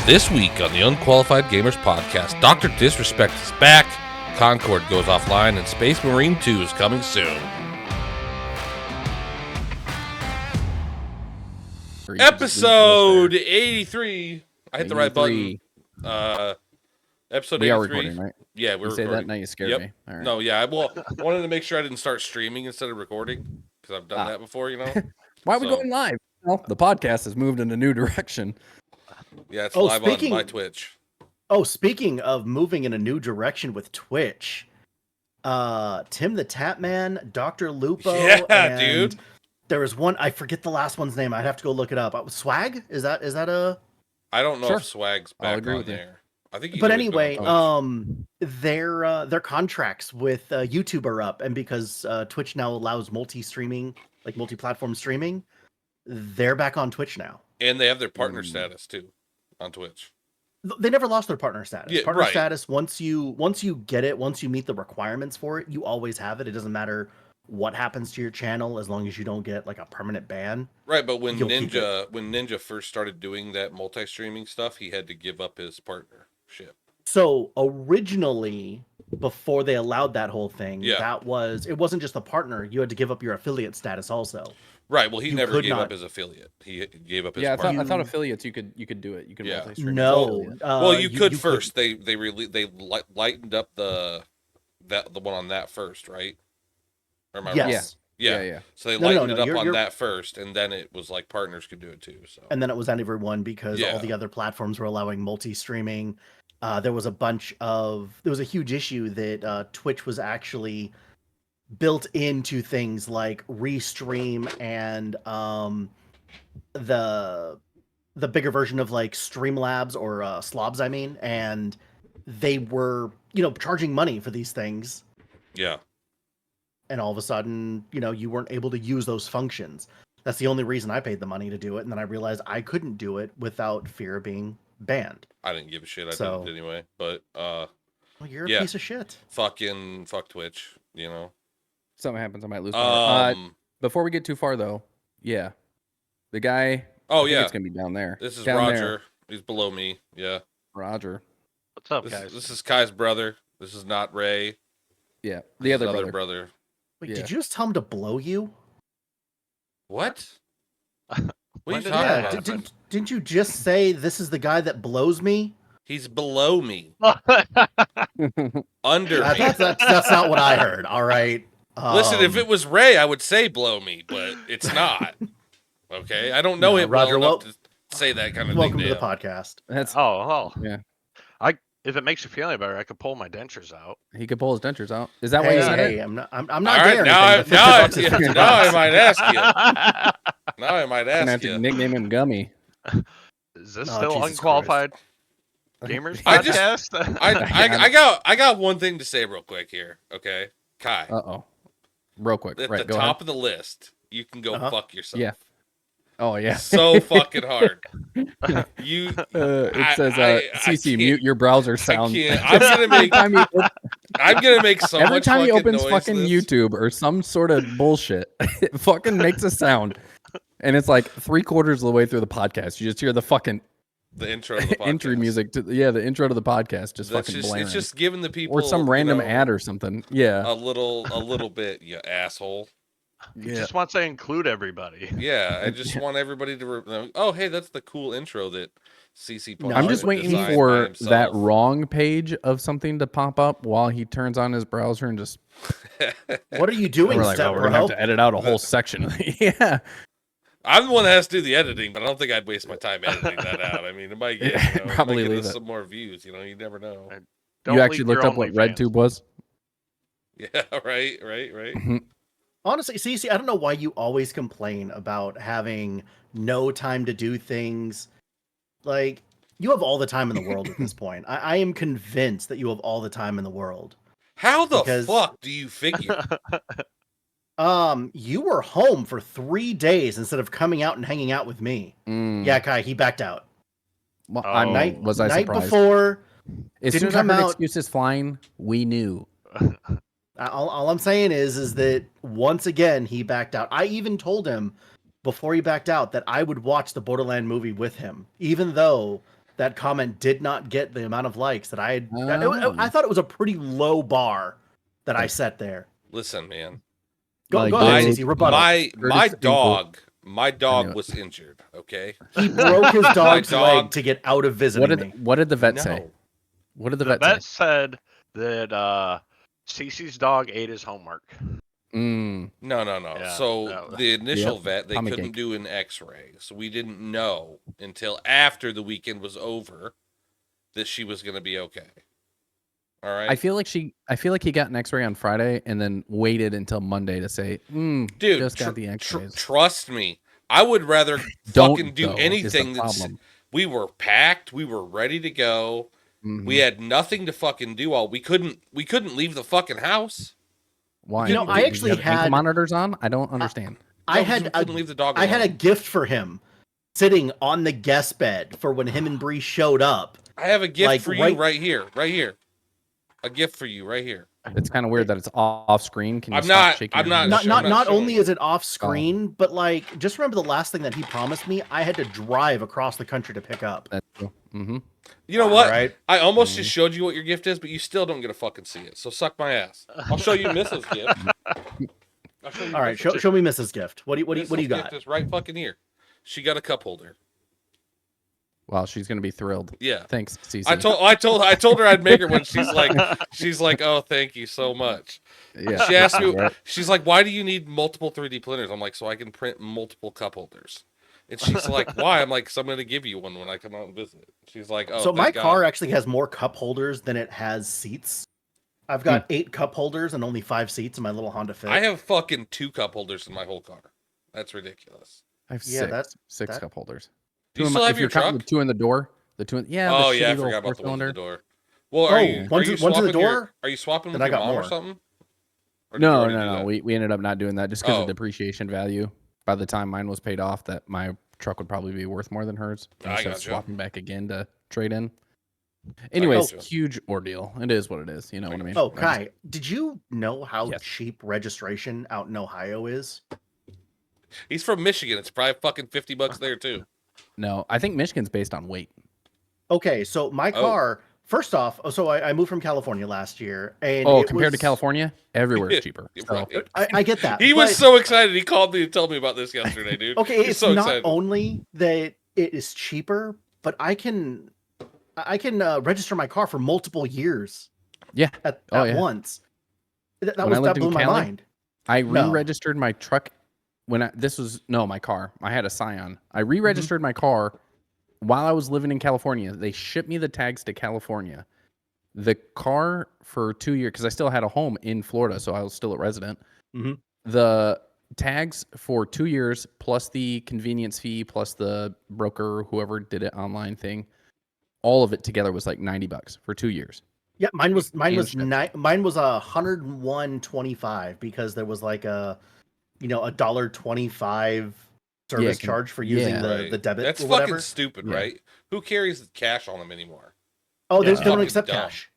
This week on the Unqualified Gamers Podcast, Dr. Disrespect is back, Concord goes offline, and Space Marine 2 is coming soon. Episode 83. I hit the right button. Episode 83. We are recording, right? Yeah, we're recording. Say that, now you scared me. All right. No, yeah, well, I wanted to make sure I didn't start streaming instead of recording, because I've done that before, you know? Why are we going live? Well, the podcast has moved in a new direction. Yeah, it's live on my Twitch. Oh, speaking of moving in a new direction with Twitch, Tim the Tapman, Dr. Lupo, and dude. There was one, I forget the last one's name. I'd have to go look it up. Swag? Is that a? I don't know Sure. if Swag's back agree on with you. there. I think he's But always been anyway, on Twitch. their contracts with YouTube are up, and because Twitch now allows multi-streaming, like multi-platform streaming, they're back on Twitch now. And they have their partner status too on Twitch. They never lost their partner status. Yeah, partner right. status, once you get it, once you meet the requirements for it, you always have it. It doesn't matter what happens to your channel as long as you don't get like a permanent ban. Right, but when You'll keep Ninja first started doing that multi-streaming stuff, he had to give up his partnership. So originally, before they allowed that whole thing, Yeah. it wasn't just a partner. You had to give up your affiliate status also. Right, well, he You never could gave not- up his affiliate. He gave up his Yeah, I partner. thought affiliates you could do it. You could Yeah. multi-stream. No. Well, you could first. They lightened up the one on that first, right? Or am I wrong? Yes. Yeah. So they No, lightened it up you're- on that first, and then it was like partners could do it too. So And then it was everyone because Yeah. all the other platforms were allowing multi-streaming. There was a huge issue that Twitch was actually built into things like Restream and the bigger version of like Streamlabs or Slobs, I mean, and they were, charging money for these things. yeah, And all of a sudden, you weren't able to use those functions. That's the only reason I paid the money to do it. And then I realized I couldn't do it without fear of being banned. I didn't give a shit. I So- did it anyway. But Well, you're a Yeah. piece of shit. fuck Twitch. Something happens, I might lose power. Um. Before we get too far, though, yeah, the guy. Oh I think yeah. it's gonna be down there. This is Down Roger. there. He's below me. Yeah. Roger. What's up, This, guys? this is Kai's brother. This is not Ray. Yeah, This the is other brother. Wait, Yeah. did you just tell him to blow you? What? What are you When did talking that about? happen? Didn't you just say this is the guy that blows me? He's below me. Under me. That's not what I heard. All right. Listen, if it was Ray, I would say blow me, but it's not. Okay, I don't know No, him Roger, well enough to say that kind of welcome thing. to the podcast. That's Oh, Yeah. if it makes you feel any better, I could pull my dentures out. he could pull his dentures out. Is that why you said it? I'm not All gay right, or now anything, but $50 is $50. I might ask you. Now I might I'm gonna have ask to you. nickname him Gummy. Is this Oh, still Jesus Unqualified Gamers I just- podcast? I got one thing to say real quick here. Okay, Kai, Uh-oh. Real quick. at Right, the go top ahead. of the list, you can go Uh-huh. fuck yourself. Yeah. Oh, yeah. So fucking hard. You. It says, I CC, can't- mute your browser I sound. can't. I'm gonna make. Every time he, I'm gonna make so every much time he fucking opens noise fucking this. YouTube or some sort of bullshit, it fucking makes a sound. And it's like 3/4 of the way through the podcast. You just hear the fucking The intro to the podcast. entry music to the intro to the podcast just That's fucking just, blaring. it's just giving the people or some random ad or something. Yeah. a little bit, you asshole. He just wants to include everybody. Yeah, I just want everybody to. Oh, hey, that's the cool intro that CC. I'm just waiting designed by for himself. that wrong page of something to pop up while he turns on his browser and just. What are you doing, We're like, Step oh, we're gonna have Bro? to edit out a whole section. Yeah. I'm the one that has to do the editing, but I don't think I'd waste my time editing that out. I mean, it might get Probably might get leave us it. some more views. You never know. Don't You actually leak looked your up what OnlyFans. RedTube was? Yeah, right. Honestly, CC, I don't know why you always complain about having no time to do things. Like, you have all the time in the world at this point. I am convinced that you have all the time in the world. How the Because- fuck do you figure? You were home for 3 days instead of coming out and hanging out with me. Mm. Yeah, Kai, he backed out. Well, Oh. I was I night surprised? before. As didn't soon as I come heard out- excuses flying, we knew. All I'm saying is that once again he backed out. I even told him before he backed out that I would watch the Borderland movie with him, even though that comment did not get the amount of likes that I had. Oh. I thought it was a pretty low bar that I set there. Listen, man. Go Like, ahead, my- CC, rebuttal. My dog it. was injured. Okay. He broke his dog's dog- leg to get out of visiting me. What did the vet No. say? What did the The vet say? vet said that Cece's dog ate his homework. Mm, No. Yeah, So no. the initial Yep. vet, they Tummy couldn't ache. do an X-ray, so we didn't know until after the weekend was over that she was going to be okay. All right, I feel like he got an X-ray on Friday and then waited until Monday to say, dude, just got the X-rays. trust me, I would rather Don't fucking do though, is the anything than problem. we were packed, we were ready to go. Mhm. We had nothing to fucking do. We couldn't leave the fucking house. Why? You know, I Did you actually have ankle had- monitors on. I don't understand. I No, 'cause we had couldn't leave the dog I had a alone. gift for him sitting on the guest bed for when him and Bree showed up. I have a gift like, for you right- right here. A gift for you right here. It's kind of weird that it's off screen. Can you I'm stop not- shaking I'm your not hand? Not sure, not I'm not not showing only you. is it off screen, but like just remember the last thing that he promised me, I had to drive across the country to pick up. That's true. Mm-hmm. You know what? Alright. I almost just showed you what your gift is, but you still don't get to fucking see it. So suck my ass. I'll show you Mrs. gift. I'll show you All right, Mrs. show me Mrs. Gift. What do you Mrs. got? Gift is right fucking here. She got a cup holder. Well, she's gonna be thrilled. Yeah. Thanks, Cece. I told her I'd make her one. She's like, oh, thank you so much. Yeah. She asked me, Right. she's like, why do you need multiple 3D printers? I'm like, so I can print multiple cup holders. And she's like, why? I'm like, because I'm going to give you one when I come out and visit. She's like, oh, So my thank God. car actually has more cup holders than it has seats. I've got 8 cup holders and only 5 seats in my little Honda Fit. I have fucking 2 cup holders in my whole car. That's ridiculous. I have Yeah, six, that's- six that- cup holders. Do you Two in still my- have if your you're counting truck? the two in the door, the two. Yeah. Oh, the yeah, I shitty little forgot about the ones in four-cylinder. the door. Well, are you one's in the swapping door? Are you swapping Then with I your got mom or more. something? Or did you No. already do that? We ended up not doing that just because Oh. of depreciation value. By the time mine was paid off, that my truck would probably be worth more than hers. I Instead of gotcha. swapping back again to trade in. Anyways, gotcha. huge ordeal. It is what it is. You know what I mean? Oh, I just- Kai, did you know how Yes. cheap registration out in Ohio is? He's from Michigan. It's probably fucking $50 there too. No, I think Michigan's based on weight. Okay, so my Oh. car, first off, so I moved from California last year, and Oh, it compared to was- California, everywhere's cheaper. You're So, right. I get that. He was but- so excited. He called me and told me about this yesterday, dude. okay. He's It's so not excited. only that it is cheaper, but I can register my car for multiple years. Yeah. At Oh, yeah. once. That When I lived blew in my Cali, mind. I No. re-registered my truck when my car. I had a Scion. I re-registered my car while I was living in California. They shipped me the tags to California. The car for 2 years, because I still had a home in Florida, so I was still a resident. Mhm. The tags for 2 years plus the convenience fee plus the broker, whoever did it online thing, all of it together was like $90 for 2 years. Yeah, mine was And shipped. mine was $101.25 because there was like a $1.25 service Yeah, charge for using yeah. the debit That's or fucking whatever. stupid, Yeah. right? Who carries cash on them anymore? Oh, they Yeah. don't Fucking accept dumb. cash.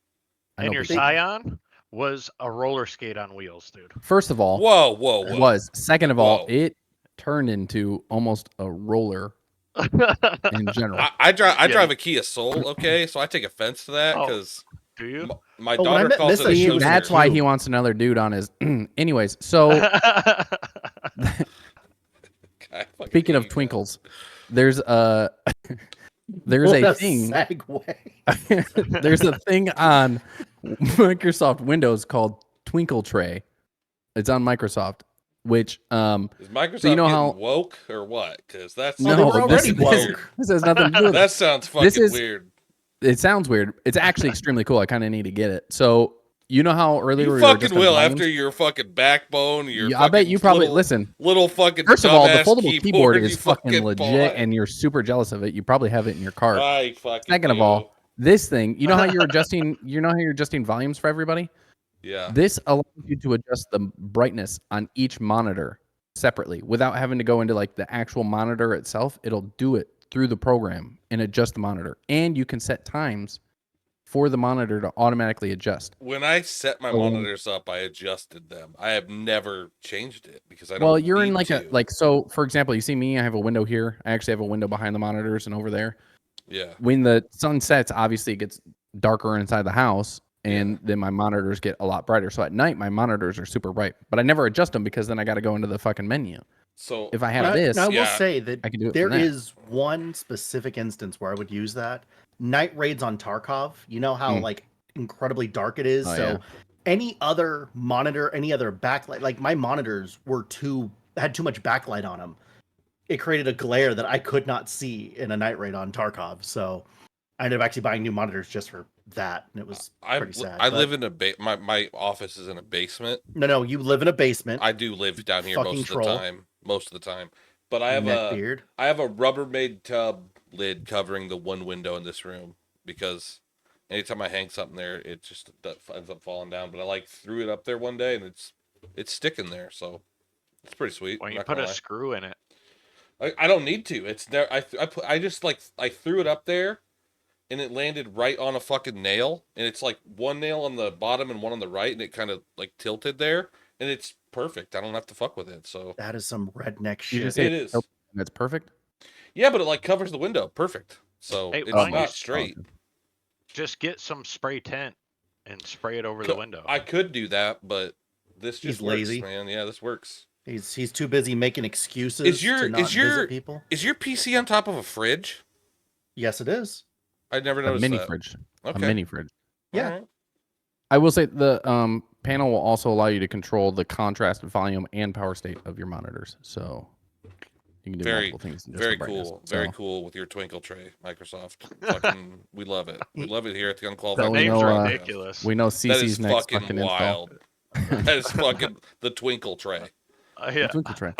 I And know your people- Scion was a roller skate on wheels, dude. First of all, Whoa. it was. Second of all, Whoa. it turned into almost a roller in general. I drive Yeah. drive a Kia Soul, okay? So I take offense to that Oh. because Do you? my Oh, when I daughter met calls it a Missy, show That's steer. why he wants another dude on his. Anyways, so I fucking speaking hate of you twinkles, there's a there's What a thing. segue. There's a thing on Microsoft Windows called Twinkle Tray. It's on Microsoft, which guys. Is Microsoft So you know getting how- woke or what? Because that's Oh, they no, were already this, woke. this has nothing to do with it. that sounds fucking is- weird. It sounds weird. It's actually extremely cool. I kind of need to get it. So you know how earlier You we were fucking just on will volumes? after your fucking backbone. Your Yeah, I bet fucking you probably little, listen. little fucking. First of all, the dumbass foldable keyboard you is fucking legit, buy. and you're super jealous of it. You probably have it in your car. I fucking Second of do. all, this thing, you know how you're adjusting. You know how you're adjusting volumes for everybody. yeah. This allows you to adjust the brightness on each monitor separately without having to go into like the actual monitor itself. It'll do it through the program and adjust the monitor, and you can set times for the monitor to automatically adjust. When I set my Oh. monitors up, I adjusted them. I have never changed it because I don't. Well, you're in need like to. so for example, you see me, I have a window here. I actually have a window behind the monitors and over there. Yeah. when the sun sets, obviously it gets darker inside the house, and then my monitors get a lot brighter. So at night, my monitors are super bright, but I never adjust them because then I got to go into the fucking menu. So If I have Now, this, now I will yeah, say that I can do it. there from that. is one specific instance where I would use that. Night raids on Tarkov. You know how like incredibly dark it is. Oh, So yeah. any other monitor, any other backlight, like my monitors had too much backlight on them. It created a glare that I could not see in a night raid on Tarkov. So I ended up actually buying new monitors just for that, and it was pretty sad. I but- live in my office is in a basement. No, you live in a basement. I do live down here Fucking most of troll. the time. Most of the time. But I have Neckbeard. I have a Rubbermaid tub lid covering the one window in this room because anytime I hang something there, it just ends up falling down. But I like threw it up there one day and it's sticking there, so it's pretty sweet. When I'm you not put gonna a lie. screw in it. I don't need to. It's there. I just like I threw it up there, and it landed right on a fucking nail, and it's like one nail on the bottom and one on the right, and it kind of like tilted there, and it's perfect. I don't have to fuck with it. So That is some redneck You shit. just say It is. That's perfect. yeah, but it like covers the window, perfect. So Hey, it's why don't not you- straight. Just get some spray tint and spray it over Co- the window. I could do that, but this just He's works, lazy. man. Yeah, this works. He's too busy making excuses Is your- to not is your- visit people. Is your PC on top of a fridge? Yes, it is. I never A noticed mini that. fridge. Okay. A mini fridge. Yeah. Alright. I will say the panel will also allow you to control the contrast, volume, and power state of your monitors. So you can do Very- multiple things. in just Very the brightness. cool. Very So- cool with your Twinkle Tray, Microsoft. Fucking, we love it. We love it here at the Unqualified. So we Names know, are uh, ridiculous. We know That CC's is next fucking fucking install. wild. That is fucking the Twinkle Tray. Yeah. Twinkle Tray.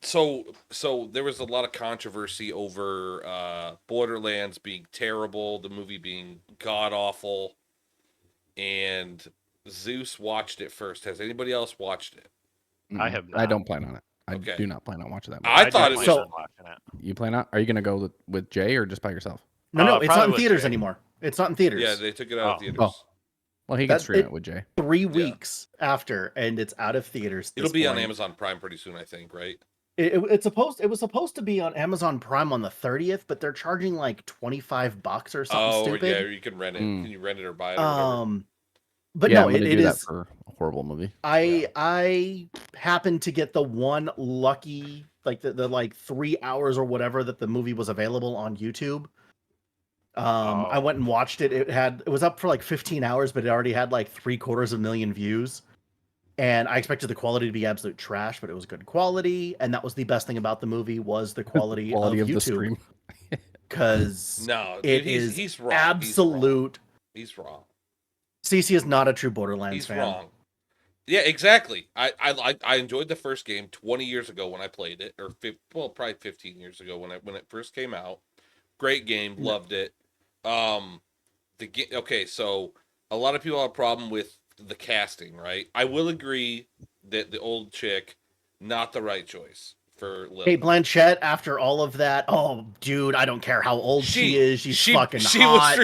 So there was a lot of controversy over Borderlands being terrible, the movie being god awful, and Zeus watched it first. Has anybody else watched it? I Mm-mm. have I not. don't plan on it. I Okay. do not plan on watching that. I movie. thought it definitely was- been watching it. You plan on? Are you gonna go with Jay or just by yourself? No, it's not probably in with theaters Jay. anymore. It's not in theaters. Yeah, they took it out of Oh. theaters. Oh. Well, he can That- stream it- it with Jay. 3 weeks after, and it's out of theaters. It'll this be on point. Amazon Prime pretty soon, I think, right? It was supposed to be on Amazon Prime on the 30th, but they're charging like $25 or something Oh, stupid. yeah, you can rent it. Mm. Can you rent it or buy it or whatever? But yeah, no, I'm it gonna do that is. for a horrible movie. I happened to get the one lucky, like the like 3 hours or whatever that the movie was available on YouTube. I went and watched it. It was up for like 15 hours, but it already had like 750,000 views. And I expected the quality to be absolute trash, but it was good quality. And that was the best thing about the movie was the quality, Quality of of the YouTube. stream. Because No, it dude, is he's wrong. absolute. He's wrong. CC is not a true Borderlands He's fan. wrong. Yeah, exactly. I enjoyed the first game 20 years ago when I played it, or probably 15 years ago when it first came out. Great game, loved it. Okay, so a lot of people have a problem with the casting, right? I will agree that the old chick, not the right choice for Lily. Kate Blanchett, after all of that, oh, dude, I don't care how old she is. She's fucking hot.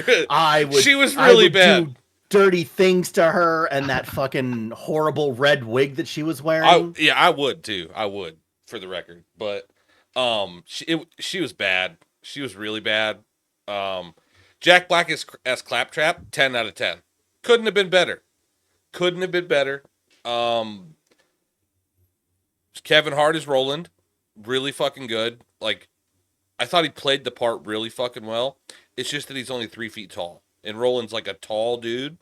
She was I really would bad. do dirty things to her, and that fucking horrible red wig that she was wearing. I would too. I would, for the record. But she was bad. She was really bad. Jack Black as Claptrap, 10 out of 10. Couldn't have been better. Couldn't have been better. Kevin Hart is Roland, really fucking good. Like, I thought he played the part really fucking well. It's just that he's only 3 feet tall, and Roland's like a tall dude,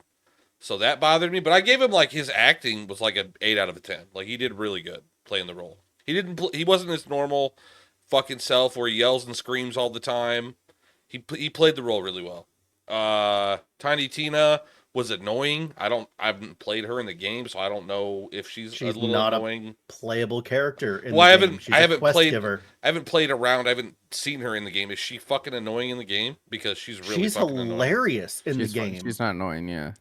so that bothered me. But I gave him like his acting was like an 8 out of 10. Like, he did really good playing the role. He wasn't his normal fucking self where he yells and screams all the time. He played the role really well. Tiny Tina was annoying. I haven't played her in the game, so I don't know if she's a little not annoying. A playable character in Well, the game. She's a quest giver. I haven't played around. I haven't seen her in the game. Is she fucking annoying in the game? Because she's really She's fucking annoying. hilarious in She's the fun. game. She's not annoying, yeah.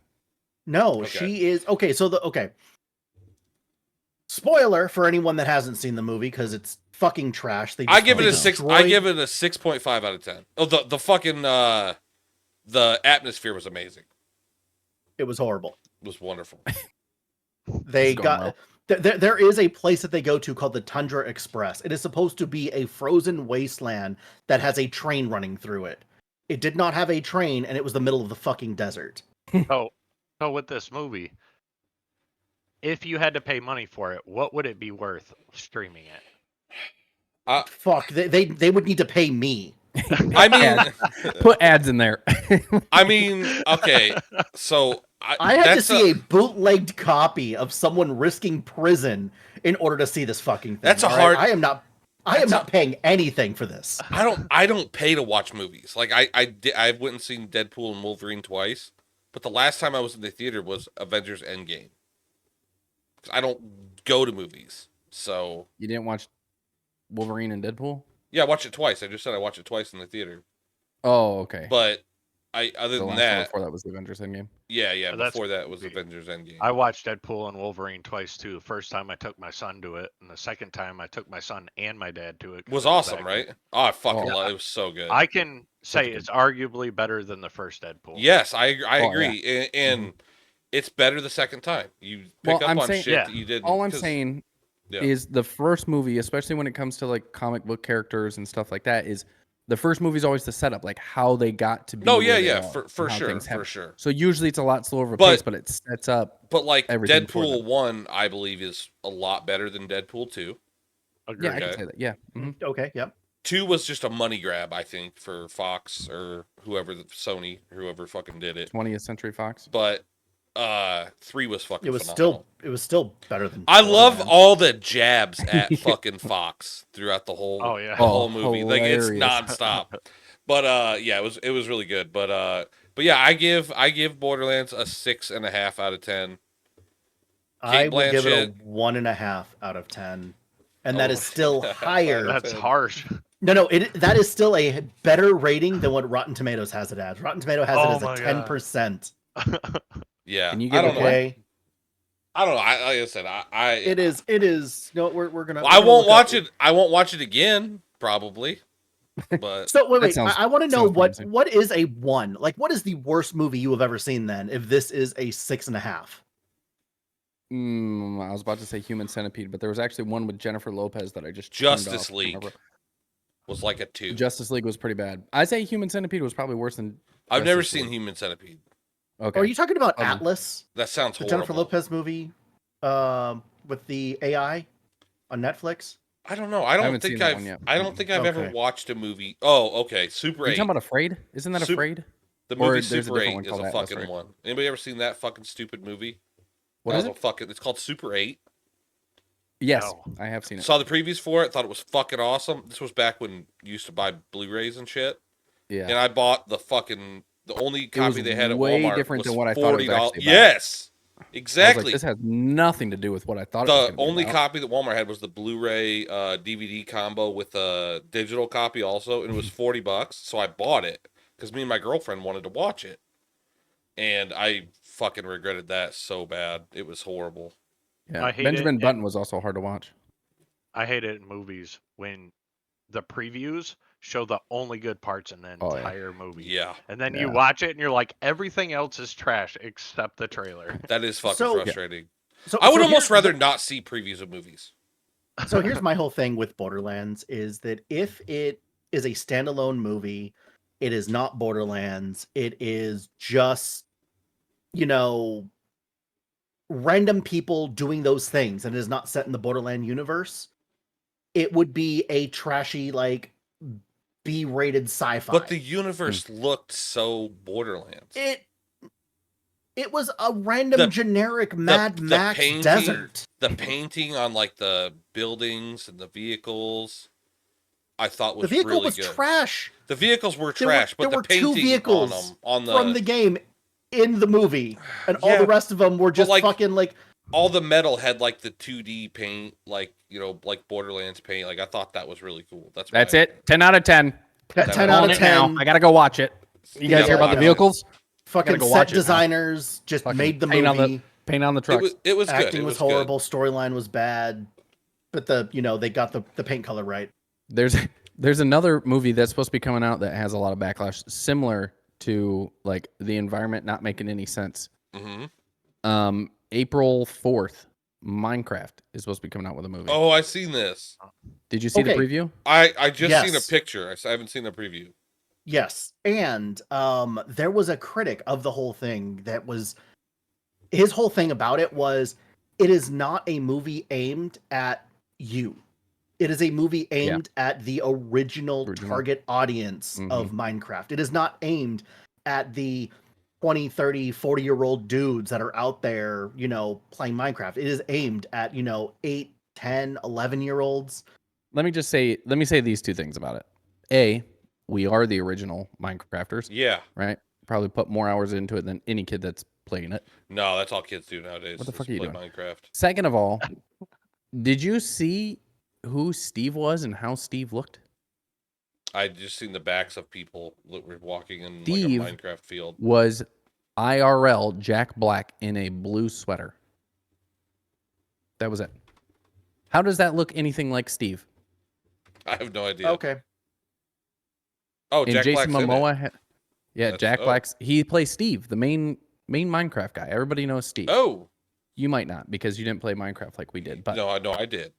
No, Okay. she is. Okay, so okay. Spoiler for anyone that hasn't seen the movie because it's fucking trash. I give it a they 6. I destroyed- give it a 6.5 out of 10. Oh, the fucking the atmosphere was amazing. It was horrible. It was wonderful. They It's got going there is a place that they go to called the Tundra Express. It is supposed to be a frozen wasteland that has a train running through it. It did not have a train, and it was the middle of the fucking desert. So with this movie, if you had to pay money for it, what would it be worth streaming it? Fuck, they would need to pay me. I mean, Put ads in there. I mean, okay, so I had to see a bootlegged copy of someone risking prison in order to see this fucking thing. That's a all right? hard. I am not paying anything for this. I don't pay to watch movies. Like I went and seen Deadpool and Wolverine twice, but the last time I was in the theater was Avengers Endgame. I don't go to movies, so You didn't watch Wolverine and Deadpool? yeah, I watched it twice. I just said I watched it twice in the theater. Oh, okay. But other The than last one that, before that was the Avengers Endgame. yeah, That's before that was movie. Avengers Endgame. I watched Deadpool and Wolverine twice too. The first time I took my son to it, and the second time I took my son and my dad to it. It was awesome, right? Oh, I fucking Oh. love it. It was so good. I can say good. it's arguably better than the first Deadpool. Yes, I Oh, agree, and it's better the second time. You pick up I'm on saying- shit Yeah. that you didn't. All I'm 'cause- saying Yeah. is the first movie, especially when it comes to like comic book characters and stuff like that, is the first movie is always the setup, like how they got to be. No, where yeah, they yeah, are for and how sure, things happen. for sure. So usually it's a lot slower of a But- pace, but it sets up. But like Everything for Deadpool them. 1, I believe, is a lot better than Deadpool 2. Agreed. Yeah, I Okay. can say that. Yeah. Mhm. Okay, yep. 2 was just a money grab, I think, for Fox or whoever, Sony, whoever fucking did it. 20th Century Fox. But 3 was fucking It was phenomenal. still better than. I love Borderlands. all the jabs at fucking Fox throughout the whole Oh, yeah. the whole Oh, movie. Like it's hilarious. nonstop. But yeah, it was really good. But yeah, I give Borderlands a 6.5 out of 10. I would give it a Blanchett. 1.5 out of 10, and that Oh, is still higher. That's harsh. No, that is still a better rating than what Rotten Tomatoes has it as. Rotten Tomato has Oh it as my a God. 10%. Yeah, Can you I give don't it know. what? Okay, I don't know. Like I said, I it is. No, we're gonna. I we're gonna won't look watch up- it. I won't watch it again, probably. But So wait, That wait. sounds- I want to know sounds promising. what is a 1? Like, what is the worst movie you have ever seen? Then, if this is a 6.5. I was about to say Human Centipede, but there was actually one with Jennifer Lopez that I just turned Justice off. League was like a 2. Justice League was pretty bad. I'd say Human Centipede was probably worse than. I've never Justice seen League. Human Centipede. Okay. Are you talking about Um, Atlas, That sounds the horrible. Jennifer Lopez movie, with the AI on Netflix? I don't know. I don't haven't think seen that I've. one yet. I don't think I've ever Okay. watched a movie. Oh, okay. Super Are you 8. talking about Afraid? Isn't that Super- Afraid? The or movie there's a Super different 8 one is called a Atlas, fucking right? one. Anybody ever seen that fucking stupid movie? What That is was it? a fucking. It's called Super 8. Yes, No. I have seen it. Saw the previews for it. Thought it was fucking awesome. This was back when you used to buy Blu-rays and shit. Yeah. And I bought the only copy was they had at way Walmart different was than what I thought it was $40. actually about. Yes, I was exactly. like, this has nothing to do with what I thought it was The gonna be only about. copy that Walmart had was the Blu-ray DVD combo with a digital copy also, and it was $40. So I bought it because me and my girlfriend wanted to watch it, and I fucking regretted that so bad. It was horrible. Yeah. I hate Benjamin it, Button and- was also hard to watch. I hate it in movies when the previews show the only good parts in the Oh, yeah. entire movie. Yeah, And then Yeah. you watch it and you're like, everything else is trash except the trailer. that is fucking So- frustrating. So I would so almost here's- rather not see previews of movies. So here's my whole thing with Borderlands is that if it is a standalone movie, it is not Borderlands. It is just, random people doing those things, and it is not set in the Borderland universe. It would be a trashy, like, B-rated sci-fi. But the universe looked so Borderlands. It was a random The- generic Mad the Max painting- desert. The painting on like the buildings and the vehicles, I thought The was vehicle really was good. trash The vehicles were There were- trash, there but were the two painting vehicles on them, on from the game in the movie, and all Yeah, the rest of them were just like- fucking like. all the metal had like the 2D paint, like like Borderlands paint. Like I thought that was really cool. That's why It. 10 out of 10. 10 Calling out Calling of it now. 10. I gotta go watch it. You guys Yeah, hear about the watch it. vehicles? Fucking gotta go set watch it now. designers just Fucking made the paint on movie. Paint on the It trucks. was good. Acting It was good. horrible. Storyline was bad, but they got the paint color right. There's another movie that's supposed to be coming out that has a lot of backlash, similar to like the environment not making any sense. Mhm. April 4th, Minecraft is supposed to be coming out with a movie. Oh, I seen this. Did you see the Okay. preview? I just seen a Yes. picture. I haven't seen a preview. Yes, and there was a critic of the whole thing that was his whole thing about it was it is not a movie aimed at you. It is a movie aimed at the original target audience of Minecraft. It is not aimed at the 20, 30, 40-year-old dudes that are out there, you know, playing Minecraft. It is aimed at, you know, 8, 10, 11-year-olds. Let me say these two things about it. A, we are the original Minecrafters. Yeah. Right? Probably put more hours into it than any kid that's playing it. No, that's all kids do nowadays. What the fuck are you doing? Minecraft. Second of all, did you see who Steve was and how Steve looked? I just seen the backs of people that were walking in Steve like a Minecraft field. Was IRL Jack Black in a blue sweater. That was it. How does that look anything like Steve? I have no idea. Okay. Oh, and Jack Jason Black's Momoa. Jack Black's. He plays Steve, the main Minecraft guy. Everybody knows Steve. Oh. You might not because you didn't play Minecraft like we did. But no, I did.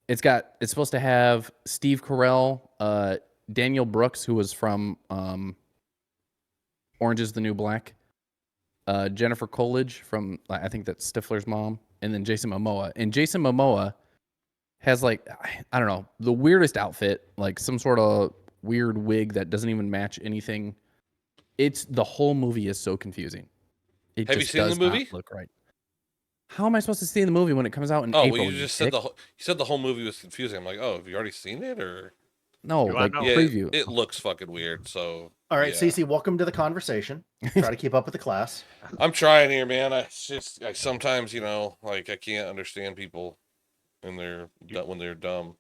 It's supposed to have Steve Carell, Daniel Brooks, who was from Orange is the New Black, Jennifer Coolidge from, I think that's Stifler's mom, and then Jason Momoa. And Jason Momoa has, like, I don't know, the weirdest outfit, like some sort of weird wig that doesn't even match anything. The whole movie is so confusing. Have you seen the movie? Look right. How am I supposed to see the movie when it comes out in April? April? Oh, well, you said the whole movie was confusing. I'm like, oh, have you already seen it or? No, like preview. It looks fucking weird. So. All right, CC, welcome to the conversation. Try to keep up with the class. I'm trying here, man. I sometimes, you know, like I can't understand people, when they're dumb.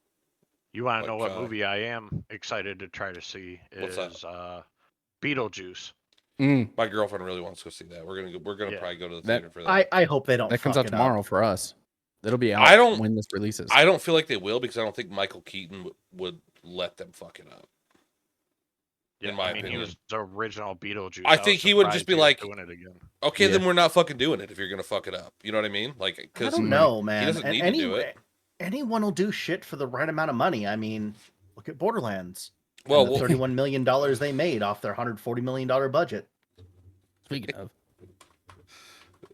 You want to know what movie I am excited to try to see is Beetlejuice. My girlfriend really wants to go see that. We're gonna probably go to the theater for that. I hope they don't. That comes out tomorrow for us. It'll be out when this releases. I don't feel like they will because I don't think Michael Keaton would let them fuck it up. Yeah, in my opinion, he was the original Beetlejuice. I think he would just be like, doing it again. Okay, then we're not fucking doing it if you're gonna fuck it up. You know what I mean? Like, because I don't know, man. He doesn't need to do it. Anyone will do shit for the right amount of money. I mean, look at Borderlands. Well, the $31 million they made off their $140 million budget. Speaking of,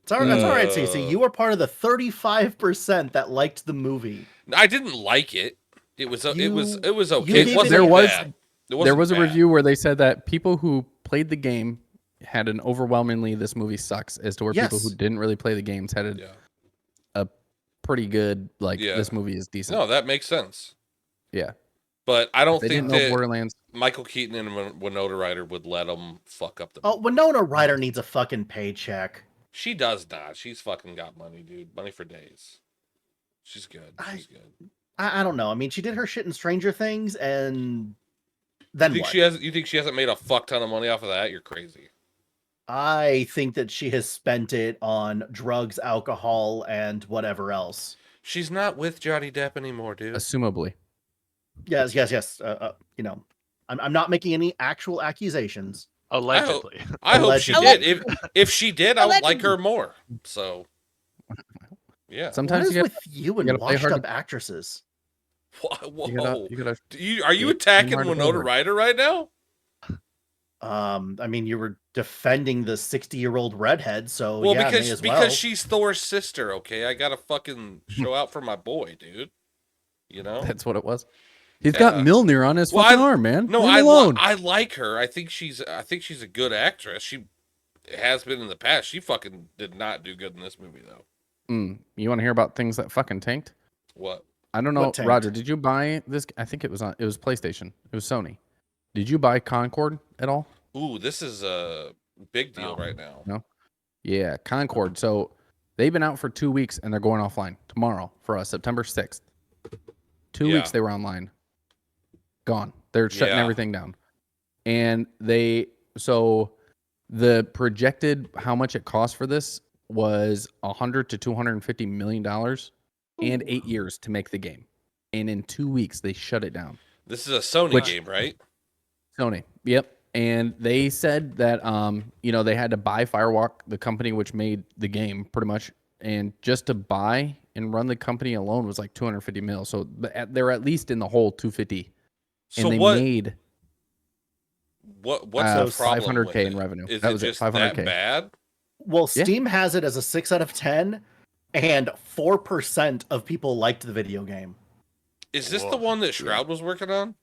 that's all right, CC. You were part of the 35% that liked the movie. I didn't like it. It was okay. It wasn't bad. There was a review where they said that people who played the game had an overwhelmingly this movie sucks, as to where people who didn't really play the games had a pretty good this movie is decent. No, that makes sense. Yeah, but I don't think that Borderlands. Michael Keaton and Winona Ryder would let them fuck up the. Oh, Winona Ryder needs a fucking paycheck. She does not. She's fucking got money, dude. Money for days. She's good. She's good. I don't know. I mean, she did her shit in Stranger Things, and then you think she hasn't made a fuck ton of money off of that? You're crazy. I think that she has spent it on drugs, alcohol, and whatever else. She's not with Johnny Depp anymore, dude. Assumably. Yes. You know, I'm not making any actual accusations. Allegedly. I hope she did. If she did, I would like her more. So, yeah. Sometimes with you and washed up actresses. Whoa. Are you attacking Winona Ryder right now? I mean, you were defending the 60-year-old redhead, so because she's Thor's sister. Okay, I gotta fucking show out for my boy, dude. You know, that's what it was. He's got Mjolnir on his fucking arm, man. No, I like her. I think she's a good actress. She has been in the past. She fucking did not do good in this movie though. You want to hear about things that fucking tanked? What? I don't know, Roger. Did you buy this? I think it was PlayStation. It was Sony. Did you buy Concord at all? Ooh, this is a big deal right now. No. Yeah, Concord. So they've been out for 2 weeks and they're going offline tomorrow for us, September 6th. 2 weeks they were online. Gone. They're shutting everything down. And the projected how much it cost for this was $100 to $250 million and 8 years to make the game. And in 2 weeks they shut it down. This is a Sony game, right? Sony. Yep. And they said that they had to buy Firewalk, the company which made the game, pretty much, and just to buy and run the company alone was like $250 million. So they're at least in the whole $250. So and they made. what's the problem 500K with in it? revenue. Is That it was it, just 500K. that bad? Well, Yeah. Steam has it as a 6 out of 10, and 4% of people liked the video game. Is this the Woof. one that Shroud was working on?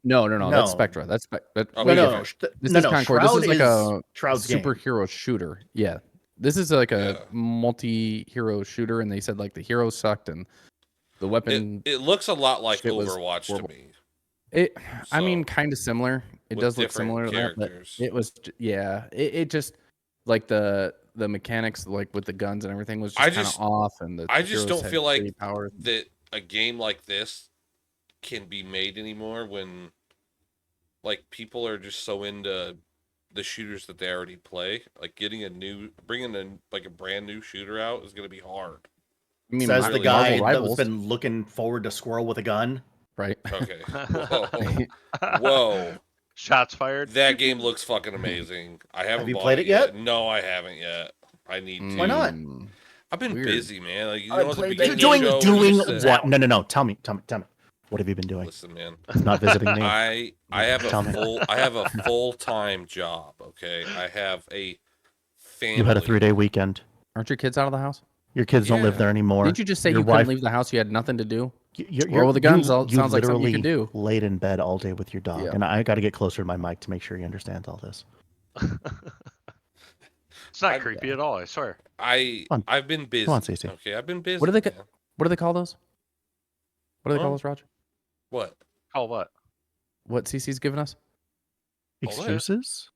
No, that's No. Spectra. That's Oh, way No, different. This no, is no. Concord. Shroud This is like a Shroud's game. superhero shooter. Yeah. This is like a Yeah. multi-hero shooter, and they said like the heroes sucked and the weapon. It looks a lot like shit was Overwatch to horrible. me. I mean, So, kind of similar. It with does look different similar to that, but characters. it was yeah. It just like the mechanics, like with the guns and everything, was just kind of off, and the I just heroes don't had feel like crazy powers. that a game like this can be made anymore when like people are just so into the shooters that they already play. Like bringing a brand new shooter out is going to be hard. I mean, Says really the guy Marvel that's Rivals, been looking forward to Squirrel with a gun. right? Okay. Whoa. Whoa. Shots fired. That game looks fucking amazing. I haven't Have you bought played it yet? No, I haven't yet. I need to. Why not? I've been Weird. busy, man. Like, you I know, at the played beginning doing of the show, doing you just what? said- No. Tell me. What have you been doing? Listen, man. Not visiting me. I have Tell me. I have a full-time job, okay? I have a family. You had a 3-day weekend. Aren't your kids out of the house? Your kids don't live Yeah. there anymore. Didn't you just say Your you wife- couldn't leave the house? You had nothing to do. You're, with the guns, you sounds like something you literally could do. laid in bed all day with your dog, Yeah. and I got to get closer to my mic to make sure he understands all this. It's not creepy at all, I swear. on. I've been busy. Come on, Cece. Okay, I've been busy. What do they man. What do they call those? What do they call Huh? those, Roger? What? Oh, what? What CC's giving us? Excuses?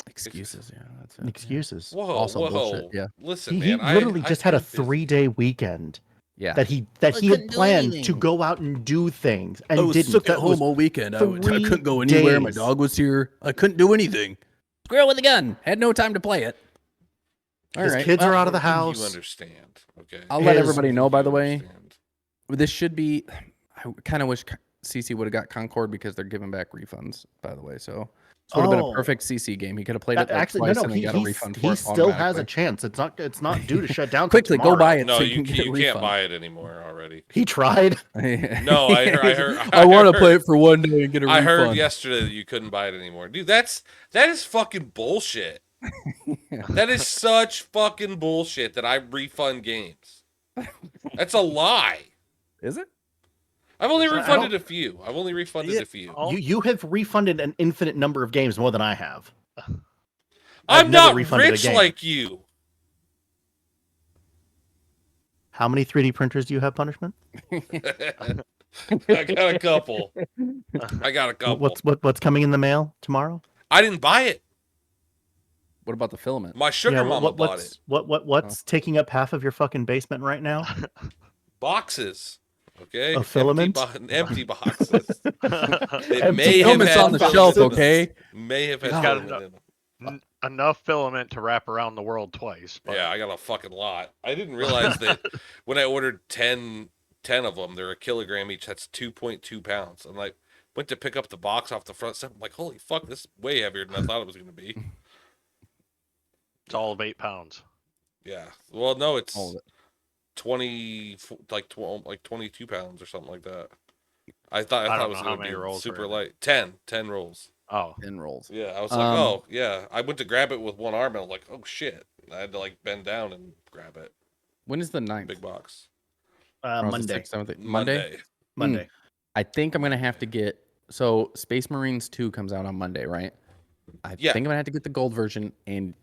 Excuses. Yeah, that's it. Excuses. Whoa, Also whoa. bullshit, yeah. Listen, He man. literally I just had a been busy. 3-day weekend Yeah. that he couldn't had do planned to anything. go out and do things and I was didn't. stuck at That was home all weekend. I 3 couldn't go anywhere. My days. dog was here. I couldn't do anything. Squirrel with a gun. Had no time to play it. All His right. kids well, are out of the You house. understand, okay? I'll let his- everybody know, by the You way. understand. This should be. I kind of wish CC would have got Concord because they're giving back refunds, by the way. So this would have been a Oh. perfect CC game. He could have played it like Actually, twice no, and then got a refund for he it still has a automatically. chance. It's not due to shut down. till Quickly, go tomorrow. buy it No, so you you can get a can't refund. buy it anymore already. He tried. No, I heard. I want to heard- play it for one day and get a I refund. heard yesterday that you couldn't buy it anymore, dude. That is fucking bullshit. That is such fucking bullshit that I refund games. That's a lie. Is it? I've only I don't- refunded a few. I've only refunded a few. Oh, You have refunded an infinite number of games more than I have. I'm I've never not refunded a rich game. like you. How many 3D printers do you have, Punishment? I got a couple. I got a couple. What's coming in the mail tomorrow? I didn't buy it. What about the filament? My sugar mama bought it. What's taking up half of your fucking basement right now? Boxes. Okay. Of filament? Empty boxes. It Empty may have Filament's had on the boxes. shelf, okay? May have had It's got filament in them. Enough filament to wrap around the world twice. But Yeah, I got a fucking lot. I didn't realize that when I ordered 10 of them, they're a kilogram each. That's 2.2 pounds. I'm like, went to pick up the box off the front step. I'm like, holy fuck, this is way heavier than I thought it was going to be. it's all of 8 pounds. Yeah. Well, no, it's All of it. 22 pounds or something like that. I thought I it don't was know how going to many be rolls super are in light. 10 rolls. Oh, 10 rolls. Yeah, I was like, Um, oh yeah. I went to grab it with one arm and I was like, oh shit. I had to like bend down and grab it. When is the 9th? Big box. Or is it Monday. 6th, 7th? Monday? Monday. I think I'm going to have to get. So Space Marines 2 comes out on Monday, right? I Yeah. think I'm going to have to get the gold version and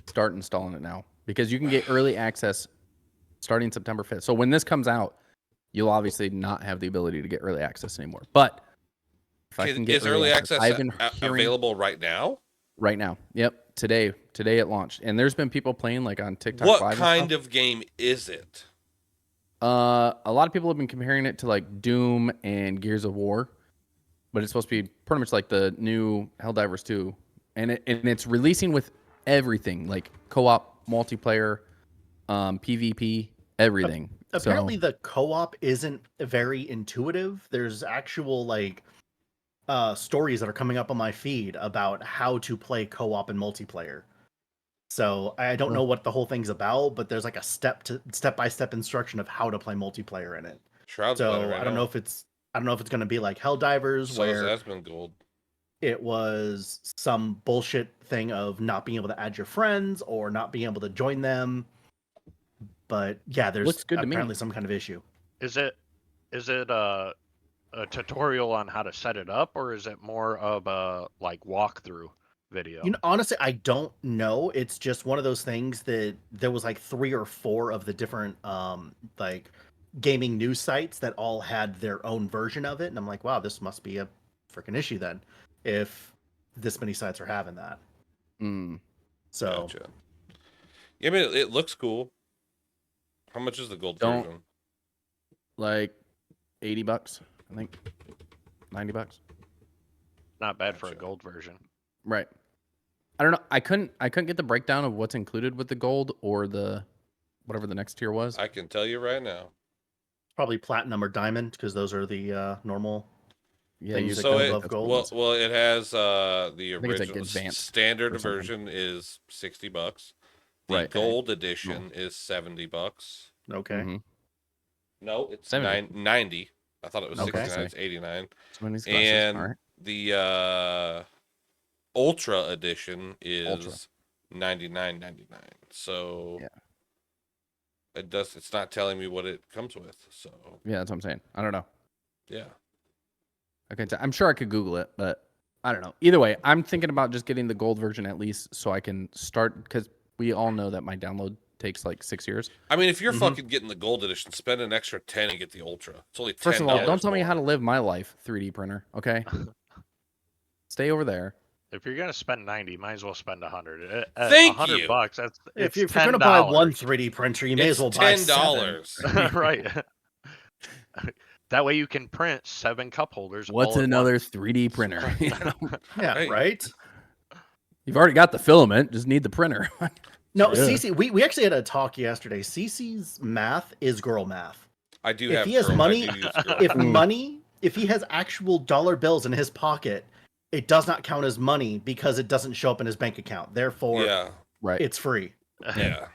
start installing it now because you can get early access starting September 5th. So when this comes out, you'll obviously not have the ability to get early access anymore. But if I can get Is early access I've been hearing available right now? right now. Yep, today it launched, and there's been people playing like on TikTok. What Live kind of game is it? A lot of people have been comparing it to like Doom and Gears of War, but it's supposed to be pretty much like the new Helldivers 2, and it's releasing with everything like co-op, multiplayer, PvP, everything. Apparently, the co-op isn't very intuitive. There's actual like stories that are coming up on my feed about how to play co-op and multiplayer. So I don't know what the whole thing's about, but there's like a step-by-step instruction of how to play multiplayer in it. Shroud's So better right I don't know now. if it's going to be like Helldivers So is where Aspen Gold. it was some bullshit thing of not being able to add your friends or not being able to join them. But yeah, there's Looks good to me. apparently some kind of issue. Is it a tutorial on how to set it up, or is it more of a like walkthrough video? You know, honestly, I don't know. It's just one of those things that there was like 3 or 4 of the different like gaming news sites that all had their own version of it, and I'm like, wow, this must be a freaking issue then, if this many sites are having that. So Gotcha. Yeah, I mean, it looks cool. How much is the gold version? Like $80, I think. $90. Not bad for a Gotcha. gold version. Right. I don't know. I couldn't get the breakdown of what's included with the gold or the whatever the next tier was. I can tell you right now. probably platinum or diamond, because those are the normal. Yeah, things you that So go it, above gold. well, it has the think it's, like, original advanced standard or something. version is $60. The Right. gold edition is $70. Okay. Mhm. No, it's 70. 90. I thought it was Okay. 69. It's 89. So many glasses. And All right. the Ultra edition is Ultra. $99.99. So Yeah. it's not telling me what it comes with. So Yeah, that's what I'm saying. I don't know. yeah. Okay, I'm sure I could Google it, but I don't know. Either way, I'm thinking about just getting the gold version at least so I can start, because we all know that my download takes like 6 years. I mean, if you're Mhm. fucking getting the gold edition, spend an extra 10 and get the Ultra. It's only $10 First of all, don't tell me more. how to live my life, 3D printer. Okay, stay over there. If you're gonna spend 90, might as well spend 100. Thank $100 you. bucks. That's If it's you're $10. going to buy one 3D printer, you may It's as well buy $10. 7. Right. That way you can print 7 cup holders. What's all at another once. 3D printer? You know? Yeah, Right. right? You've already got the filament, just need the printer. No, Yeah. Cece, we actually had a talk yesterday. Cece's math is girl math. I do If have he has girl- I money- do use girl. If he has actual dollar bills in his pocket, it does not count as money because it doesn't show up in his bank account. Therefore, Yeah. Right. it's free. Yeah.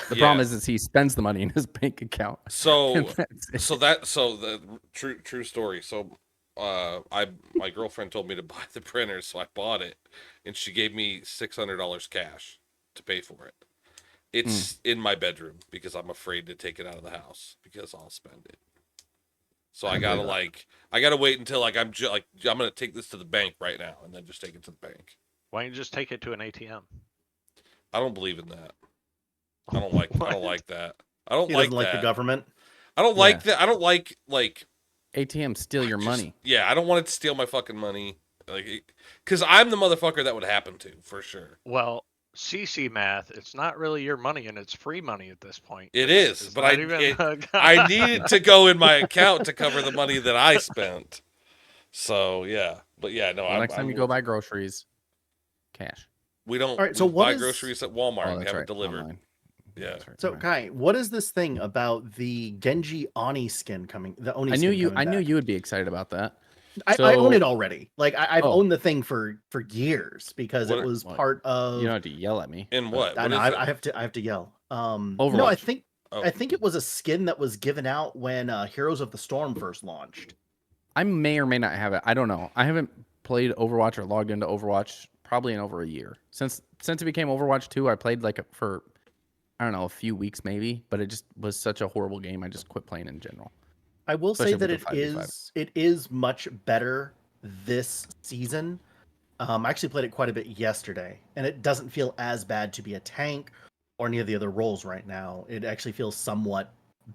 The problem is he spends the money in his bank account. So And that's it. so the true story. So my girlfriend told me to buy the printer, so I bought it, and she gave me $600 cash to pay for it. It's in my bedroom because I'm afraid to take it out of the house because I'll spend it. So I gotta wait until I'm gonna take this to the bank right now and then just take it to the bank. Why don't you just take it to an ATM? I don't believe in that. I don't like that. I don't He like doesn't like the that. government. I don't like that. I don't like ATM steal your money. Yeah, I don't want it to steal my fucking money. Because I'm the motherfucker that would happen to, for sure. Well, CC math, it's not really your money, and it's free money at this point. It is, It's but not I need it to go in my account to cover the money that I spent. So yeah, but yeah, no. Well, next time you go buy groceries, cash. we don't. All right, so we what buy is- groceries at Walmart Oh, and that's have right. it delivered. Online. Yeah. That's right. So Right. Kai, what is this thing about the Genji Oni skin coming? The Oni I skin knew you. coming I knew back? you would be excited about that. I So- own it already. Like I've Oh. owned the thing for years because What it are- was what? part of. You don't have to yell at me. In but- what? I What know, is it? I have to yell. No, Overwatch. I think it was a skin that was given out when Heroes of the Storm first launched. I may or may not have it. I don't know. I haven't played Overwatch or logged into Overwatch probably in over a year. Since it became Overwatch 2, I played for I don't know, a few weeks maybe, but it just was such a horrible game. I just quit playing in general. I will say Especially that with the 5v5. it is much better this season. I actually played it quite a bit yesterday, and it doesn't feel as bad to be a tank or any of the other roles right now. It actually feels somewhat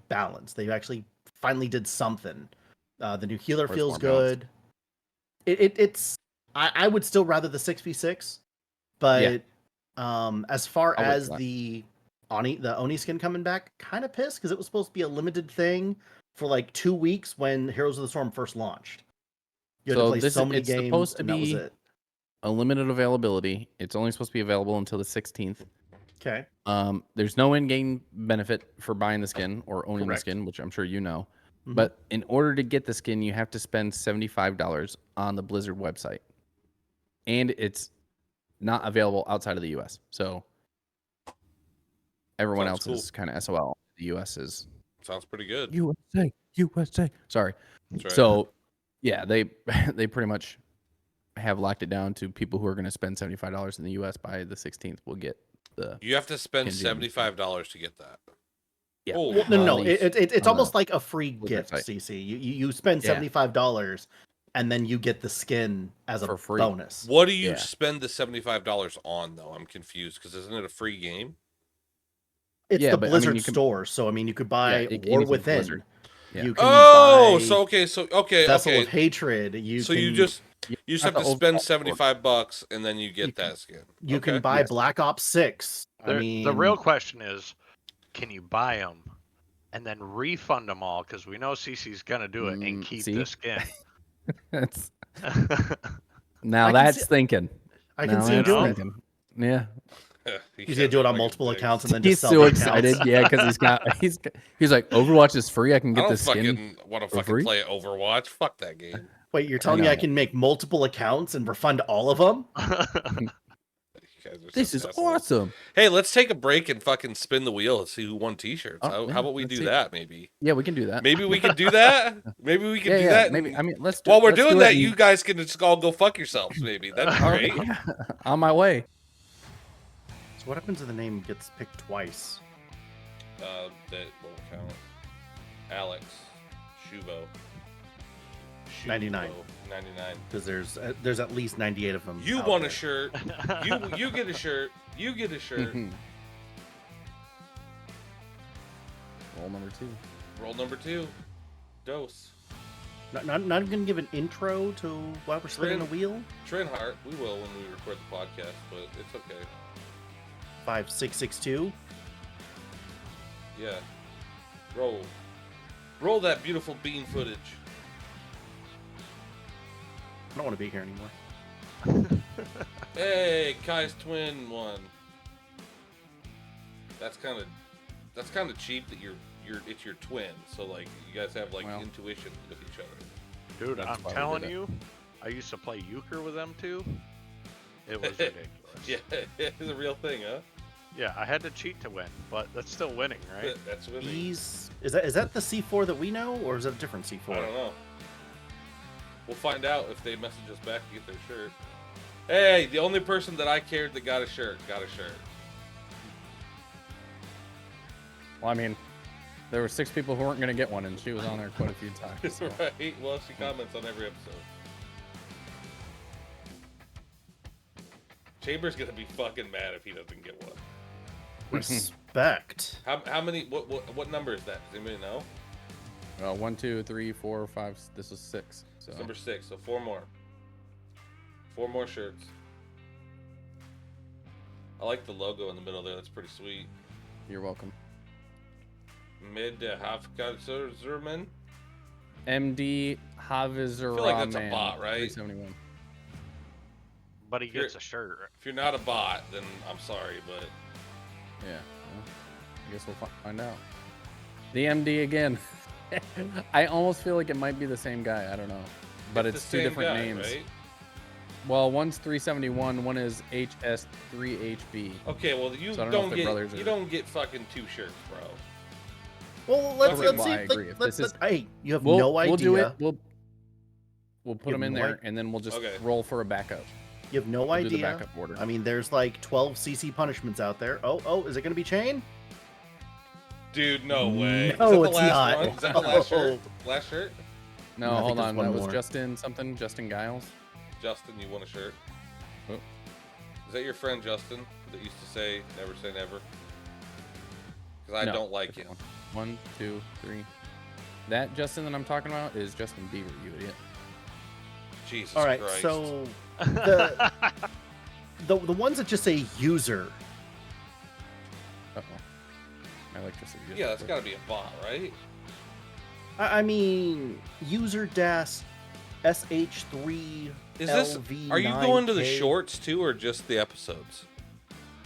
balanced. They actually finally did something. The new healer Where's feels more balance? good. It's I would still rather the 6v6, but as far I'll wait as for that. the Oni skin coming back, kind of pissed because it was supposed to be a limited thing for like 2 weeks when Heroes of the Storm first launched. You had to So play this so is- many it's games, supposed to and that was be- it. A limited availability. It's only supposed to be available until the 16th. Okay. There's no in-game benefit for buying the skin or owning Correct. the skin, which I'm sure you know. Mhm. But in order to get the skin, you have to spend $75 on the Blizzard website. And it's not available outside of the US. So everyone Sounds else is kind of SOL. The US is Sounds pretty good. USA. Sorry. That's right. So yeah, they they pretty much have locked it down to people who are going to spend $75 in the U.S. by the 16th will get the. You have to spend Genji Oni. $75 to get that. Yeah. Holy Well, no, At least it's on almost the like a free Blizzard gift, site. CC. You spend Yeah. $75 and then you get the skin as a For free. bonus. What do you Yeah. spend the $75 on, though? I'm confused, because isn't it a free game? It's Yeah, the but, I mean, Blizzard you can- store, so I mean, you could buy anything War from Within. Blizzard. Yeah. You can Oh, buy so okay, Vessel of Hatred. You can, just You have to the old spend store. $75 and then you get You can- that skin. you Okay. can buy Yes. Black Ops 6. I mean, The real question is, can you buy them and then refund them all? Because we know CC's gonna do it and keep see? the skin. That's, now I can that's see- thinking. I can Now see him that's doing it. thinking. Yeah. He's gonna do it on multiple accounts and then He's just sell so the excited. accounts. Yeah, because he's like, Overwatch is free. I can I get don't the skin. fucking want to for fucking free? play Overwatch. Fuck that game. Wait, you're telling me I know. can make multiple accounts and refund all of them? You guys are This such is assholes. awesome. Hey, let's take a break and fucking spin the wheel and see who won T-shirts. Oh, How yeah, about we let's do see. that? Maybe. Yeah, we can do that. Maybe we could do that. Maybe we could yeah, do yeah, that. maybe. and I mean, let's do. while we're let's doing do that, it you guys can just all go fuck yourselves. Maybe that's Oh, great. yeah. On my way. So what happens if the name gets picked twice? That won't count. Alex, Shubo, 99. 99. Because there's at least 98 of them. You out want there. a shirt? You get a shirt. You get a shirt. Roll number 2. Roll number 2. Dose. Not even gonna give an intro to why we're spinning the wheel. Trinhart. We will when we record the podcast, but it's okay. 5662. Yeah. Roll that beautiful bean footage. I don't want to be here anymore. Hey, Kai's twin won. That's kind of cheap that it's your twin. So like you guys have like Well. intuition with each other. Dude, That's I'm why we telling did it. you, I used to play euchre with them too. It was ridiculous. Yeah, it's a real thing, huh? Yeah, I had to cheat to win, but that's still winning, right? That's what Is that the C4 that we know, or is that a different C4? I don't know. We'll find out if they message us back to get their shirt. Hey, the only person that I cared that got a shirt. Well, I mean, there were 6 people who weren't going to get one, and she was on there quite a few times. That's so. right. Well, she comments on every episode. Chambers gonna be fucking mad if he doesn't get one. Respect. How many? What number is that? Does anybody know? 1, 2, 3, 4, 5. This is 6. So It's number 6. So 4 more. 4 more shirts. I like the logo in the middle there. That's pretty sweet. you're welcome. Mid Hafkazerman. MD Havizer. I feel like that's a bot, right? 371. But he gets a shirt. If you're not a bot, then I'm sorry, but Yeah. Well, I guess we'll find out. The MD again. I almost feel like it might be the same guy. I don't know. But it's the 2 same different guy, names. right? Well, one's 371, one is HS3HB. Okay, well you So I don't know if don't they're get brothers or- you don't get fucking 2 shirts, bro. Well, let's Well, see. I agree. If this is- Hey, you have no idea. We'll do it. We'll put You them have in no there, and then we'll just Okay. roll for a backup. You have no We'll do the idea. backup order. I mean, there's like 12 CC punishments out there. Oh, is it gonna be chain? Dude, no way. No, Is that the it's last not. one? Is that the last No. shirt? Last shirt? No, I think hold there's on. one That was more. Justin something. Justin Giles. Justin, you want a shirt? Oh. Is that your friend Justin that used to say never say never? Because I No, don't like different him. one. 1, 2, 3. That Justin that I'm talking about is Justin Bieber, you idiot. Jesus All right, Christ. so the ones that just say user. Uh-oh. I like to see you. Yeah, that's got to be a bot, right? I mean, user dash SH3. Is this? Are you going to the LV9K? shorts too, or just the episodes?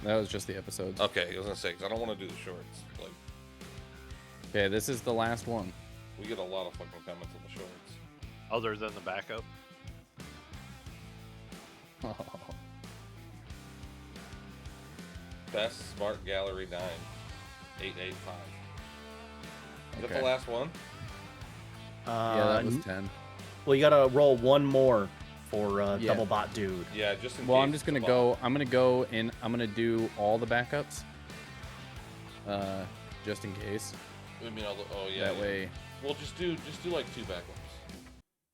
That was just the episodes. Okay, I was gonna say because I don't want to do the shorts. Like Okay, this is the last one. we get a lot of fucking comments on the shorts. Other than the backup. Best Smart Gallery 9, 885. Is that Okay. the last one? Yeah, that was 10. Well, you gotta roll one more for Yeah. Double Bot Dude. Yeah, just in Well, case I'm just it's gonna a go. I'm gonna go and I'm gonna do all the backups. Just in case. bot. I mean, oh yeah. That yeah. way. We'll just do like 2 backups.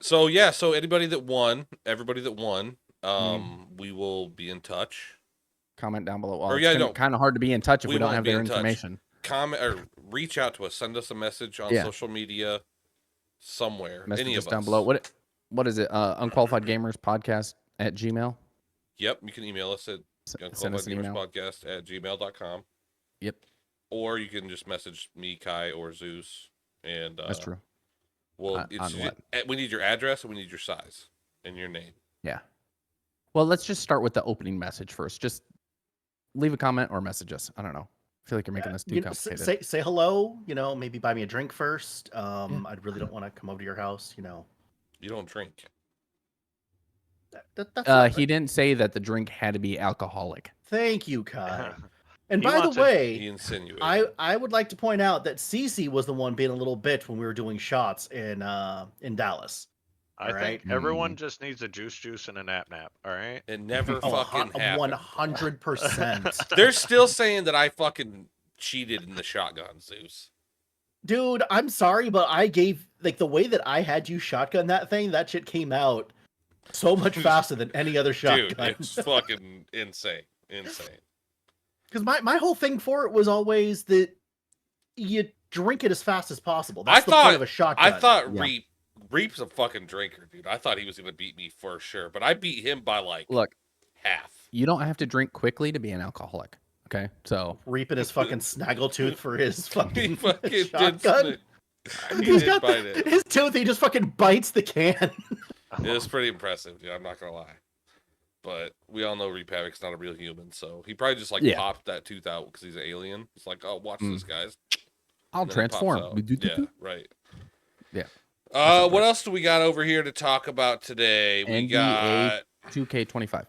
So yeah, so everybody that won, we will be in touch. Comment down below. Well, Or, it's yeah, no, kind of hard to be in touch if we we don't won't have be their in touch. information. Comment or reach out to us. Send us a message on Yeah. social media somewhere. Any Messages of down us. below. What is it? Unqualified Gamers Podcast at Gmail. Yep, you can email us at Send us an email. unqualifiedgamerspodcast@gmail.com. Yep, Or you can just message me, Kai, or Zeus. And that's true. Well, On what? we need your address and we need your size and your name. Yeah. Well, let's just start with the opening message first. Just leave a comment or message us. I don't know. I feel like you're making this too complicated. Say hello. Maybe buy me a drink first. I really don't want to come over to your house. You don't drink. That's He didn't say that the drink had to be alcoholic. Thank you, Kai. And He by the wants it- He way, insinuated. I would like to point out that CC was the one being a little bitch when we were doing shots in Dallas. I think Alright. everyone just needs a juice and a nap. All right. It never fucking happened. 100%. They're still saying that I fucking cheated in the shotgun, Zeus. Dude, I'm sorry, but I gave the way that I had you shotgun that thing. That shit came out so much faster than any other shotgun. Dude, it's fucking insane. Because my whole thing for it was always that you drink it as fast as possible. That's the point of a shotgun. I thought Yeah. Reap's a fucking drinker, dude. I thought he was gonna beat me for sure, but I beat him by like Look, half. you don't have to drink quickly to be an alcoholic. Okay, so reaping his fucking snaggletooth for his He fucking fucking did shotgun. He He's did got bite it. his tooth. He just fucking bites the can. It was pretty impressive, dude. I'm not gonna lie. But we all know Reap Havoc's not a real human, so he probably just Yeah. popped that tooth out because he's an alien. It's like, oh, watch this, guys. I'll And then it pops transform. out. Yeah, right. Yeah. What else do we got over here to talk about today? We got 2K25.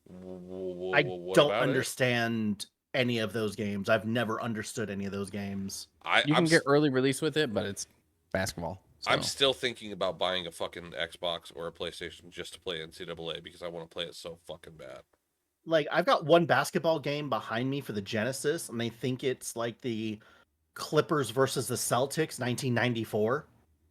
I what don't about it? understand any of those games. I've never understood any of those games. You can get early release with it, but it's basketball. I'm so. still thinking about buying a fucking Xbox or a PlayStation just to play NCAA because I want to play it so fucking bad. I've got one basketball game behind me for the Genesis, and I think it's like the Clippers versus the Celtics, 1994.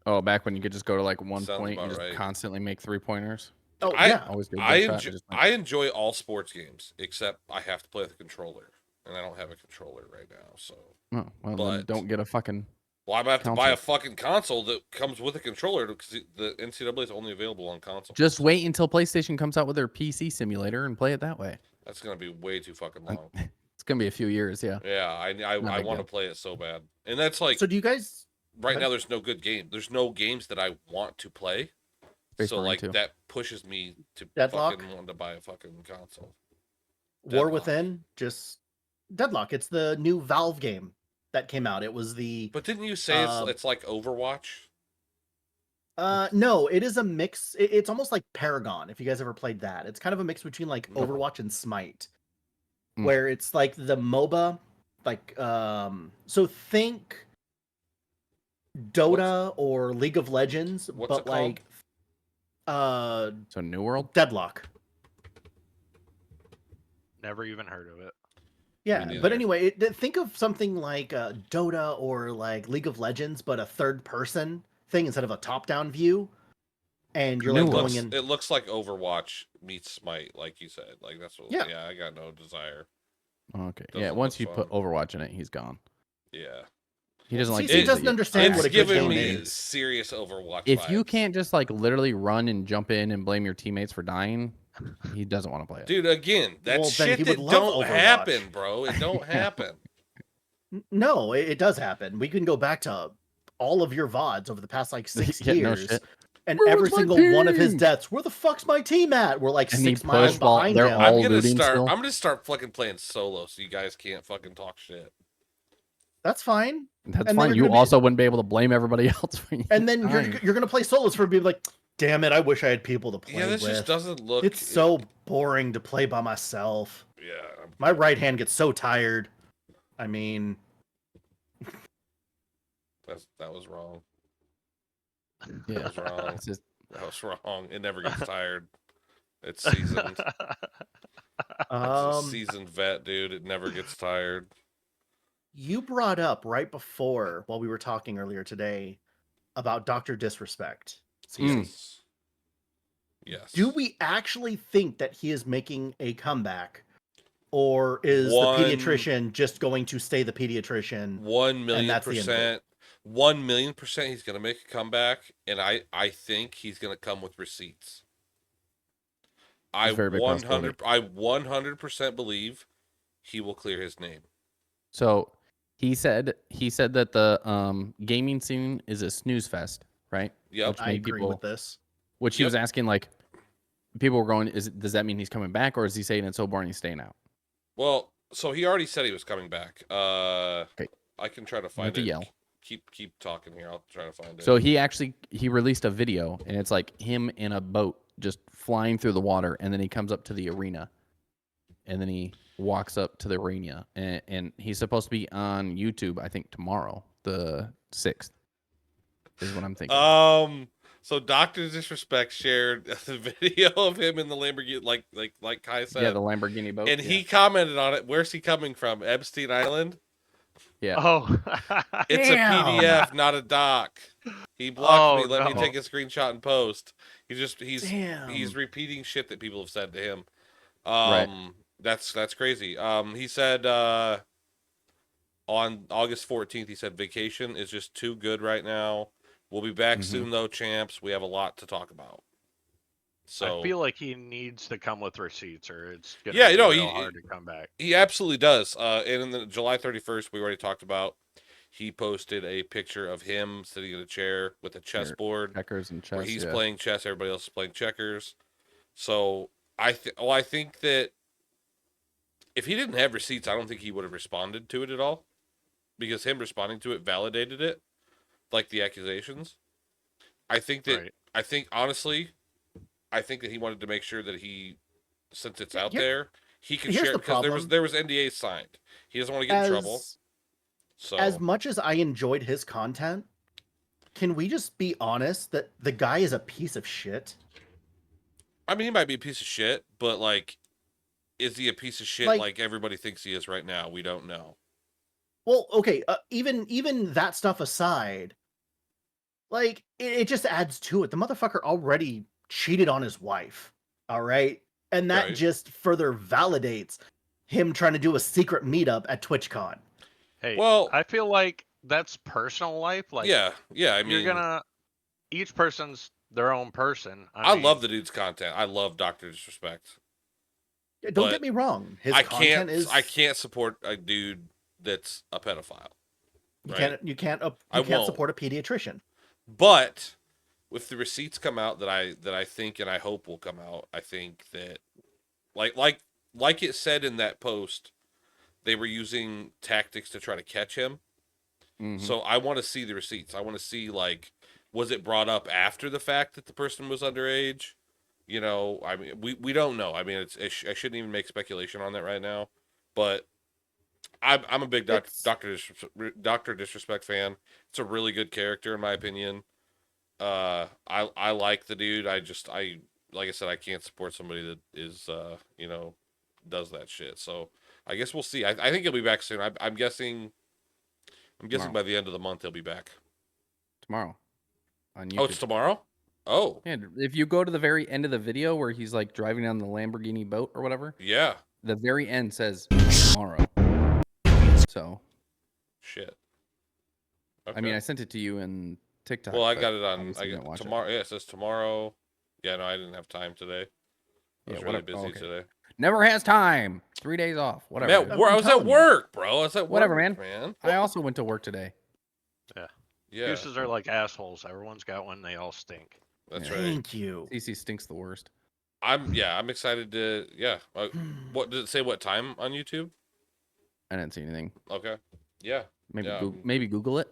Oh, back when you could just go to one Sounds point and about just right. constantly make 3-pointers. Oh, I- yeah. Always good. I enjoy all sports games except I have to play with a controller, and I don't have a controller right now. So, Oh, well, then but- don't get a fucking. well, I'm about to buy a Console. fucking console that comes with a controller because the NCAA is only available on console. Just wait until PlayStation comes out with their PC simulator and play it that way. That's gonna be way too fucking long. It's gonna be a few years, yeah. Yeah, I Not big want to deal. play it so bad, and that's like So do you guys? right okay. now. There's no good game. There's no games that I want to play. Space So Marine like 2. that pushes me to Deadlock? fucking want to buy a fucking console. War Deadlock. Within, just Deadlock. It's the new Valve game that came out. It was the But didn't you say Um, it's like Overwatch? no, it is a mix. It's almost like Paragon. If you guys ever played that, it's kind of a mix between like No. Overwatch and Smite, Mm. where it's like the MOBA, so think Dota or League of Legends, what's but it called? So New World. Deadlock. Never even heard of it. Yeah, neither. but anyway, think of something like Dota or like League of Legends, but a third-person thing instead of a top-down view, and you're New like World. going in. It looks like Overwatch meets Smite, like you said. Like that's what. Yeah. Yeah, I got no desire. Okay. Doesn't Yeah. Once look you put fun. Overwatch in it, he's gone. Yeah, He doesn't like. CC games doesn't that you- understand it's what a good giving game me is. serious Overwatch. If you vibes. can't just literally run and jump in and blame your teammates for dying, he doesn't want to play it. dude, again, that's Well, then shit he that would love don't Overwatch. happen, bro. It don't happen. No, it does happen. We can go back to all of your VODs over the past like 6 Yeah, no years. shit. And Where every was my single one of his team? deaths, where the fuck's my team at? We're like And he 6 miles pushed while behind they're him. all I'm gonna looting start. still? I'm gonna start fucking playing solo, so you guys can't fucking talk shit. That's fine. That's And then fine. you're You gonna be- also wouldn't be able to blame everybody else for you. And then dying. you're gonna play solos for being like, damn it, I wish I had people to play Yeah, this with. just doesn't look. It's so boring to play by myself. Yeah, My right hand gets so tired. I mean, that was wrong. Yeah. That was wrong. It's just I was wrong. It never gets tired. It's seasoned. It's a seasoned vet, dude. It never gets tired. You brought up right before, while we were talking earlier today, about Dr. Disrespect. Yes. Yes. Do we actually think that he is making a comeback? Or is the pediatrician just going to stay the pediatrician? 1,000,000%. 1,000,000% he's going to make a comeback. And I think he's going to come with receipts. I 100% believe he will clear his name. So he said that the gaming scene is a snooze fest, right? Yep. I agree with this. Which he was asking, like, people were going, does that mean he's coming back, or is he saying it's so boring he's staying out? Well, so he already said he was coming back. Okay. I can try to find it. Yell. Keep talking here. I'll try to find it. So he released a video, and it's like him in a boat just flying through the water, and then he comes up to the arena, and then he walks up to the arena, and he's supposed to be on YouTube, I think tomorrow, the 6th, is what I'm thinking. So Dr. Disrespect shared the video of him in the Lamborghini, like Kai said. Yeah, the Lamborghini boat. And he commented on it. Where's he coming from? Epstein Island? Yeah. Oh. It's a PDF, not a doc. He blocked me. Let me take a screenshot and post. He's repeating shit that people have said to him. Right. That's crazy. He said on August 14th, he said vacation is just too good right now. We'll be back soon though, champs. We have a lot to talk about. So I feel like he needs to come with receipts, or it's gonna be real hard to come back. He absolutely does. And in the July 31st, we already talked about. He posted a picture of him sitting in a chair with a chessboard, checkers and chess. Where he's playing chess, everybody else is playing checkers. So I think that if he didn't have receipts, I don't think he would have responded to it at all, because him responding to it validated it, like the accusations. I think that honestly, I think that he wanted to make sure that he, since it's out there, he can share, because there was NDAs signed. He doesn't want to get in trouble. So as much as I enjoyed his content, can we just be honest that the guy is a piece of shit? I mean, he might be a piece of shit, but like, is he a piece of shit like everybody thinks he is right now? We don't know. Well, okay, even that stuff aside, like, it just adds to it. The motherfucker already cheated on his wife, all right? And that just further validates him trying to do a secret meetup at TwitchCon. Hey, well, I feel like that's personal life. Like, yeah. I mean, each person's their own person. I mean, love the dude's content. I love Dr. Disrespect. Don't get me wrong. His content is. I can't support a dude that's a pedophile. You can't support a pediatrician. But if the receipts come out that I think and I hope will come out, I think that like it said in that post, they were using tactics to try to catch him. So I want to see the receipts. I want to see, like, was it brought up after the fact that the person was underage? You know, I mean, we don't know. I mean, I shouldn't even make speculation on that right now. But I'm a big Dr. Disrespect fan. It's a really good character in my opinion. I like the dude. Like I said, I can't support somebody that is does that shit. So I guess we'll see. I think he'll be back soon. I'm guessing by the end of the month he'll be back. Tomorrow. On YouTube. Oh, it's tomorrow? Oh. Yeah, if you go to the very end of the video where he's like driving on the Lamborghini boat or whatever. Yeah. The very end says tomorrow. So. Shit. Okay. I mean, I sent it to you in TikTok. Well, I got it on tomorrow. Yeah, it says tomorrow. Yeah, no, I didn't have time today. I was really busy today. Never has time. 3 days off. Whatever. Man, I was at work, bro. I was at work, man. I also went to work today. Yeah. Juices are like assholes. Everyone's got one. They all stink. That's right. Thank you. CC stinks the worst. I'm excited to. Yeah. What does it say? What time on YouTube? I didn't see anything. Okay. Yeah. Maybe Google it.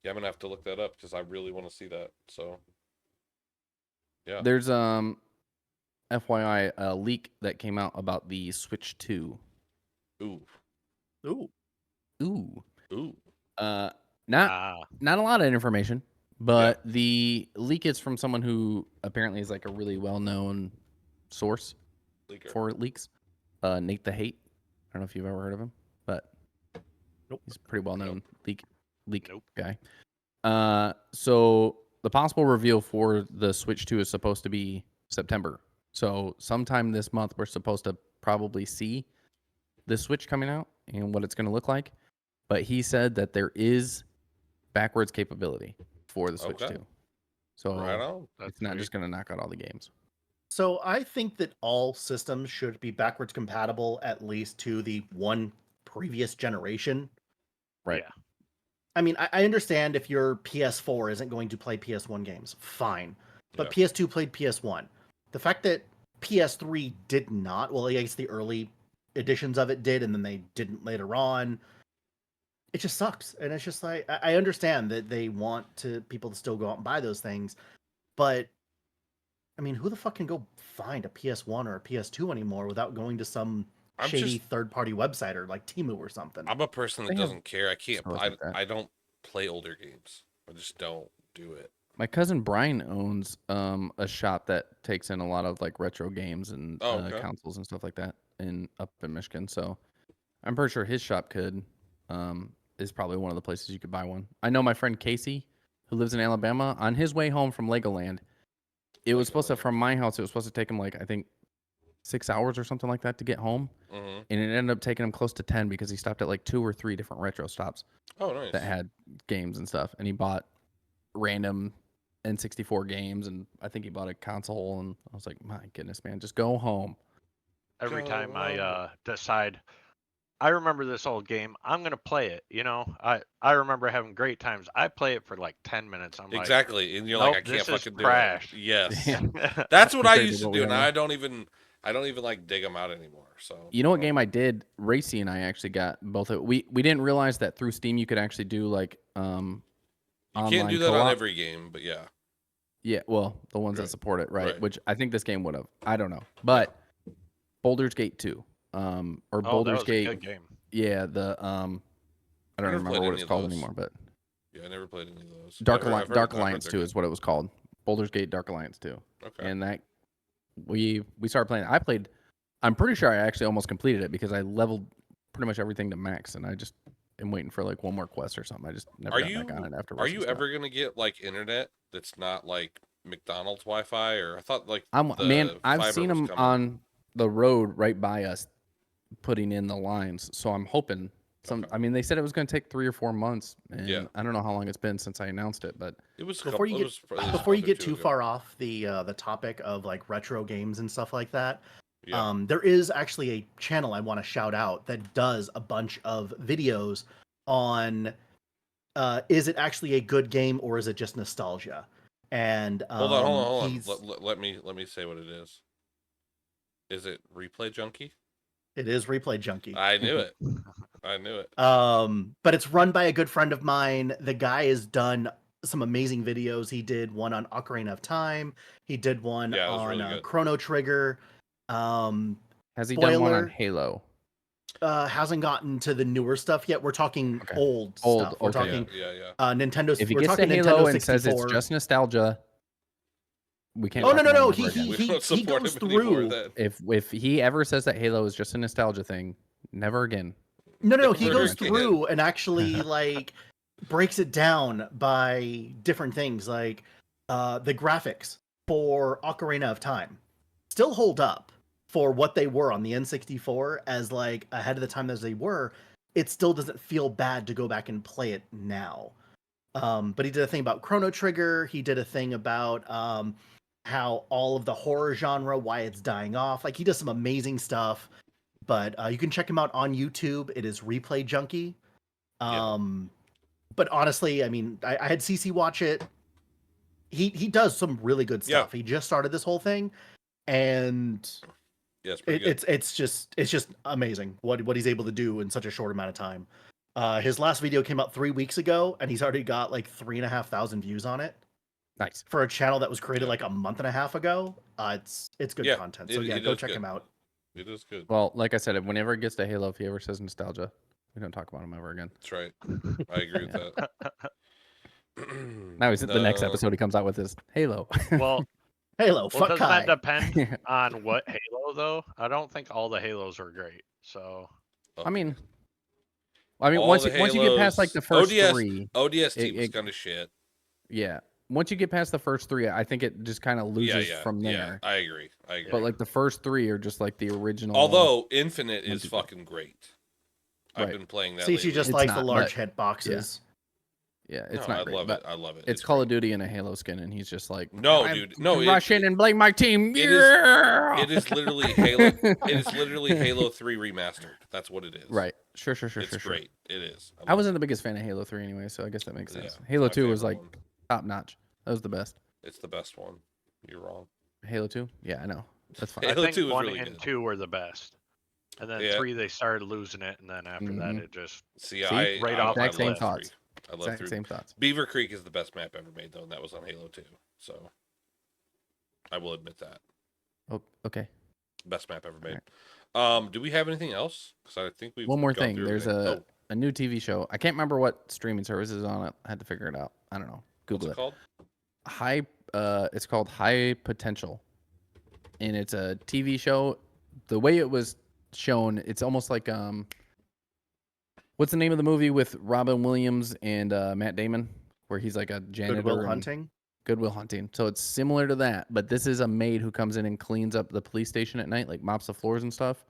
Yeah, I'm gonna have to look that up because I really want to see that. So. Yeah. There's FYI a leak that came out about the Switch 2. Ooh. Not a lot of information, But the leak is from someone who apparently is like a really well-known source Leaker. for leaks. Nate the Hate. I don't know if you've ever heard of him, but he's a pretty well-known leak guy. So the possible reveal for the Switch 2 is supposed to be September. So sometime this month, we're supposed to probably see the Switch coming out and what it's going to look like. But he said that there is backwards capability for the Switch 2. So Right on. it's not just going to knock out all the games. So I think that all systems should be backwards compatible at least to the one previous generation. Right. Yeah. I mean, I understand if your PS4 isn't going to play PS1 games, fine. But PS2 played PS1. The fact that PS3 did not, well, I guess the early editions of it did, and then they didn't later on. It just sucks. And it's just like, I understand that they want people to still go out and buy those things. But, I mean, who the fuck can go find a PS1 or a PS2 anymore without going to some shady third-party website or like Temu or something? I'm a person that doesn't care. I can't. I don't play older games. I just don't do it. My cousin Brian owns a shop that takes in a lot of like retro games and consoles and stuff like that up in Michigan. So I'm pretty sure his shop is probably one of the places you could buy one. I know my friend Casey, who lives in Alabama, on his way home from Legoland, it was supposed to, from my house, it was supposed to take him like, I think 6 hours or something like that to get home. Mm-hmm. And it ended up taking him close to 10 because he stopped at like 2 or 3 different retro stops. Oh, nice. That had games and stuff. And he bought random N64 games, and I think he bought a console, and I was like, my goodness, man, just go home. Every time I decide, I remember this old game, I'm going to play it, you know? I remember having great times. I play it for like 10 minutes. I'm exactly. And you're nope, like, I can't fucking do trash. it. Yes. Yeah. That's what I used to do, and I don't even like dig them out anymore. So you know what game I did? Racy and I actually got both of we didn't realize that through Steam you could actually do like you can't do that co-op. on every game, but yeah. Yeah, well, the ones Right. that support it, right? Right. Which I think this game would have. I don't know. But Baldur's Gate 2. Or Baldur's Gate. A good game. Yeah, the I don't remember what it's called anymore, but yeah, I never played any of those. Dark Alliance 2 is what it was called. Baldur's Gate Dark Alliance 2. Okay. And that we started playing. I'm pretty sure I actually almost completed it because I leveled pretty much everything to max, and I just am waiting for like one more quest or something. I just never got back on it afterwards. Are you ever gonna get like internet that's not like McDonald's Wi-Fi? Or I thought like I've seen them on the road right by us putting in the lines, so I'm hoping I mean, they said it was going to take 3 or 4 months, and I don't know how long it's been since I announced it, but it was before you get too far off the topic of like retro games and stuff like that. There is actually a channel I want to shout out that does a bunch of videos on is it actually a good game or is it just nostalgia? And hold on. Let me say what it is. Is it Replay Junkie? It is Replay Junkie. I knew it. But it's run by a good friend of mine. The guy has done some amazing videos. He did one on Ocarina of Time. He did one on really Chrono Trigger. Has he done one on Halo? Hasn't gotten to the newer stuff yet. We're talking old stuff. We're talking Nintendo. If he gets to Halo and says it's just nostalgia, we can't. Oh no! He goes through. If he ever says that Halo is just a nostalgia thing, never again. No. He goes through and actually like breaks it down by different things, like the graphics for Ocarina of Time still hold up for what they were on the N64 as like ahead of the time as they were. It still doesn't feel bad to go back and play it now. But he did a thing about Chrono Trigger. He did a thing about how all of the horror genre, why it's dying off. Like he does some amazing stuff. But you can check him out on YouTube. It is Replay Junkie. But honestly, I mean, I had CC watch it. He does some really good stuff. He just started this whole thing, and it's just amazing what he's able to do in such a short amount of time. His last video came out 3 weeks ago, and he's already got like 3,500 views on it. Nice for a channel that was created like a month and a half ago. It's good content. So go check him out. It is good. Well, like I said, whenever it gets to Halo, if he ever says nostalgia, we don't talk about him ever again. That's right. I agree with that. Now he's the next episode he comes out with is Halo. Well, Halo, fuck doesn't Kai. that depend on what Halo though? I don't think all the Halos are great. So I mean, All once the you get past like the first ODS, three, ODST was kind of shit. yeah. Once you get past the first three, I think it just kind of loses from there. Yeah, I agree. But like the first three are just like the original. Although Infinite is fucking great. I've Right. been playing that. See, lately. she just It's likes the not, large but- head boxes. Yeah, it's No, not I great. love but it. I love it. It's Call of Duty in a Halo skin, and he's just like, No, dude. No, rush in and blame my team. It Yeah! It is literally Halo. It is literally Halo 3 remastered. That's what it is. Right. Sure. It's great. It is. I wasn't the biggest fan of Halo 3 anyway, so I guess that makes sense. Yeah, Halo my 2 was favorite like one. top notch. That was the best. It's the best one. You're wrong. Halo 2? Yeah, I know. That's fine. Halo I think 2 was 1 really and good. 2 were the best. And then Yeah. 3 they started losing it, and then after that it just I right off I exact same love thoughts. 3. I love 3. Same thoughts. Beaver Creek is the best map ever made, though, and that was on Halo 2. So I will admit that. Oh, okay. Best map ever made. Do we have anything else? Because I think we've One more gone thing. through There's everything. a new TV show. I can't remember what streaming service is on it. I had to figure it out. I don't know. What's Google it called? It's called High Potential, and it's a TV show. The way it was shown, it's almost like what's the name of the movie with Robin Williams and Matt Damon, where he's like a janitor? Goodwill Hunting. Good Will Hunting. So it's similar to that, but this is a maid who comes in and cleans up the police station at night, like mops the floors and stuff,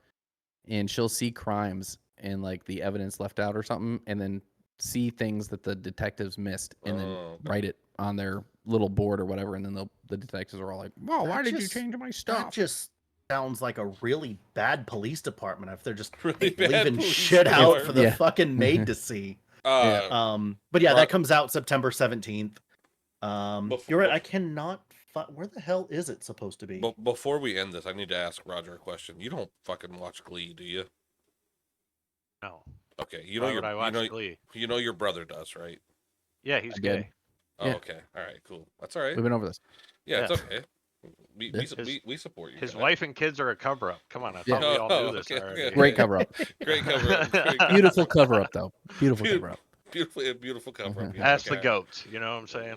and she'll see crimes and like the evidence left out or something, and then see things that the detectives missed, and then write it on their little board or whatever, and then the detectives are all like, "Whoa, why did you change my That stuff?" just sounds like a really bad police department if they're just Really bad leaving police shit out for the Yeah. fucking maid to see. But yeah, Right. that comes out September 17th. You're right. Bef- I cannot. Where the hell is it supposed to be? But before we end this, I need to ask Roger a question. You don't fucking watch Glee, do you? no. Okay, you know Why would I watch Glee? you know your brother does, right? Yeah, he's I did. gay. Oh, Yeah. okay. All right, cool. That's all right. We've been over this. Yeah, it's Yeah. okay. We, His- we support you. His guys. wife and kids are a cover up. Come on, I Yeah. thought we all Oh, knew this okay, already. okay. Great cover up. Great cover up. Great cover. Beautiful cover up though. Beautiful cover up. Beautiful cover up. Mhm. Yeah, Ask the okay. goats. You know what I'm saying?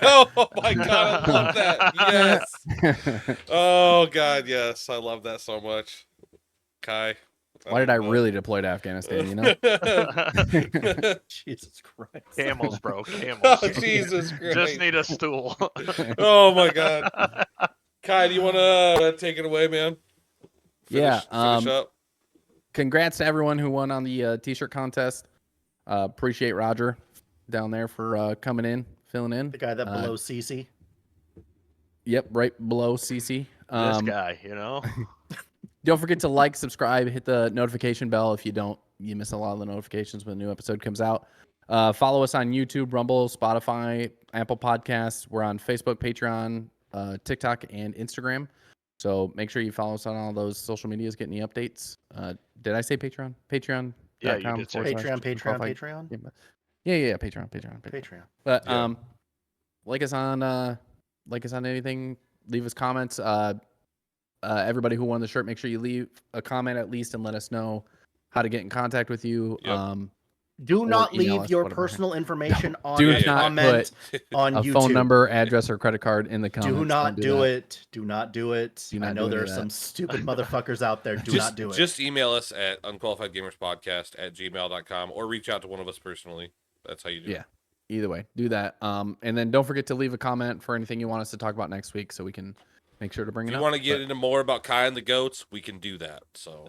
Oh my god, I love that. Yes. Oh god, yes. I love that so much. Kai. Why did I really deploy to Afghanistan? You know. Jesus Christ. Camels, bro. Camels. Oh, Jesus Christ. Just need a stool. Oh my god. Kai, do you want to take it away, man? Yeah, Finish up. Congrats to everyone who won on the t-shirt contest. Appreciate Roger down there for coming in, filling in. The guy that below CC. Yep, right below CC. This guy, you know. Don't forget to like, subscribe, hit the notification bell. If you don't, you miss a lot of the notifications when a new episode comes out. Follow us on YouTube, Rumble, Spotify, Apple Podcasts. We're on Facebook, Patreon, TikTok, and Instagram. So make sure you follow us on all those social medias, get any updates. Did I say Patreon? Patreon. Yeah, you did say Patreon, Patreon. Patreon. Yeah, Patreon. Patreon. But Yeah. like us on anything. Leave us comments. Everybody who won the shirt, make sure you leave a comment at least and let us know how to get in contact with you. Yep. Do not email leave us, your whatever. personal information on Do a not comment on A YouTube. phone number, address, or credit card in the comments. Do not do that. it. Do not do it. Do not I know do there any are of some that. stupid motherfuckers out there. Do not do it. Just email us at unqualifiedgamerspodcast@gmail.com or reach out to one of us personally. That's how you do Yeah. it. Either way, do that. And then don't forget to leave a comment for anything you want us to talk about next week, so we can make sure to bring If it you up. want to get But- into more about Kai and the goats, we can do that. So.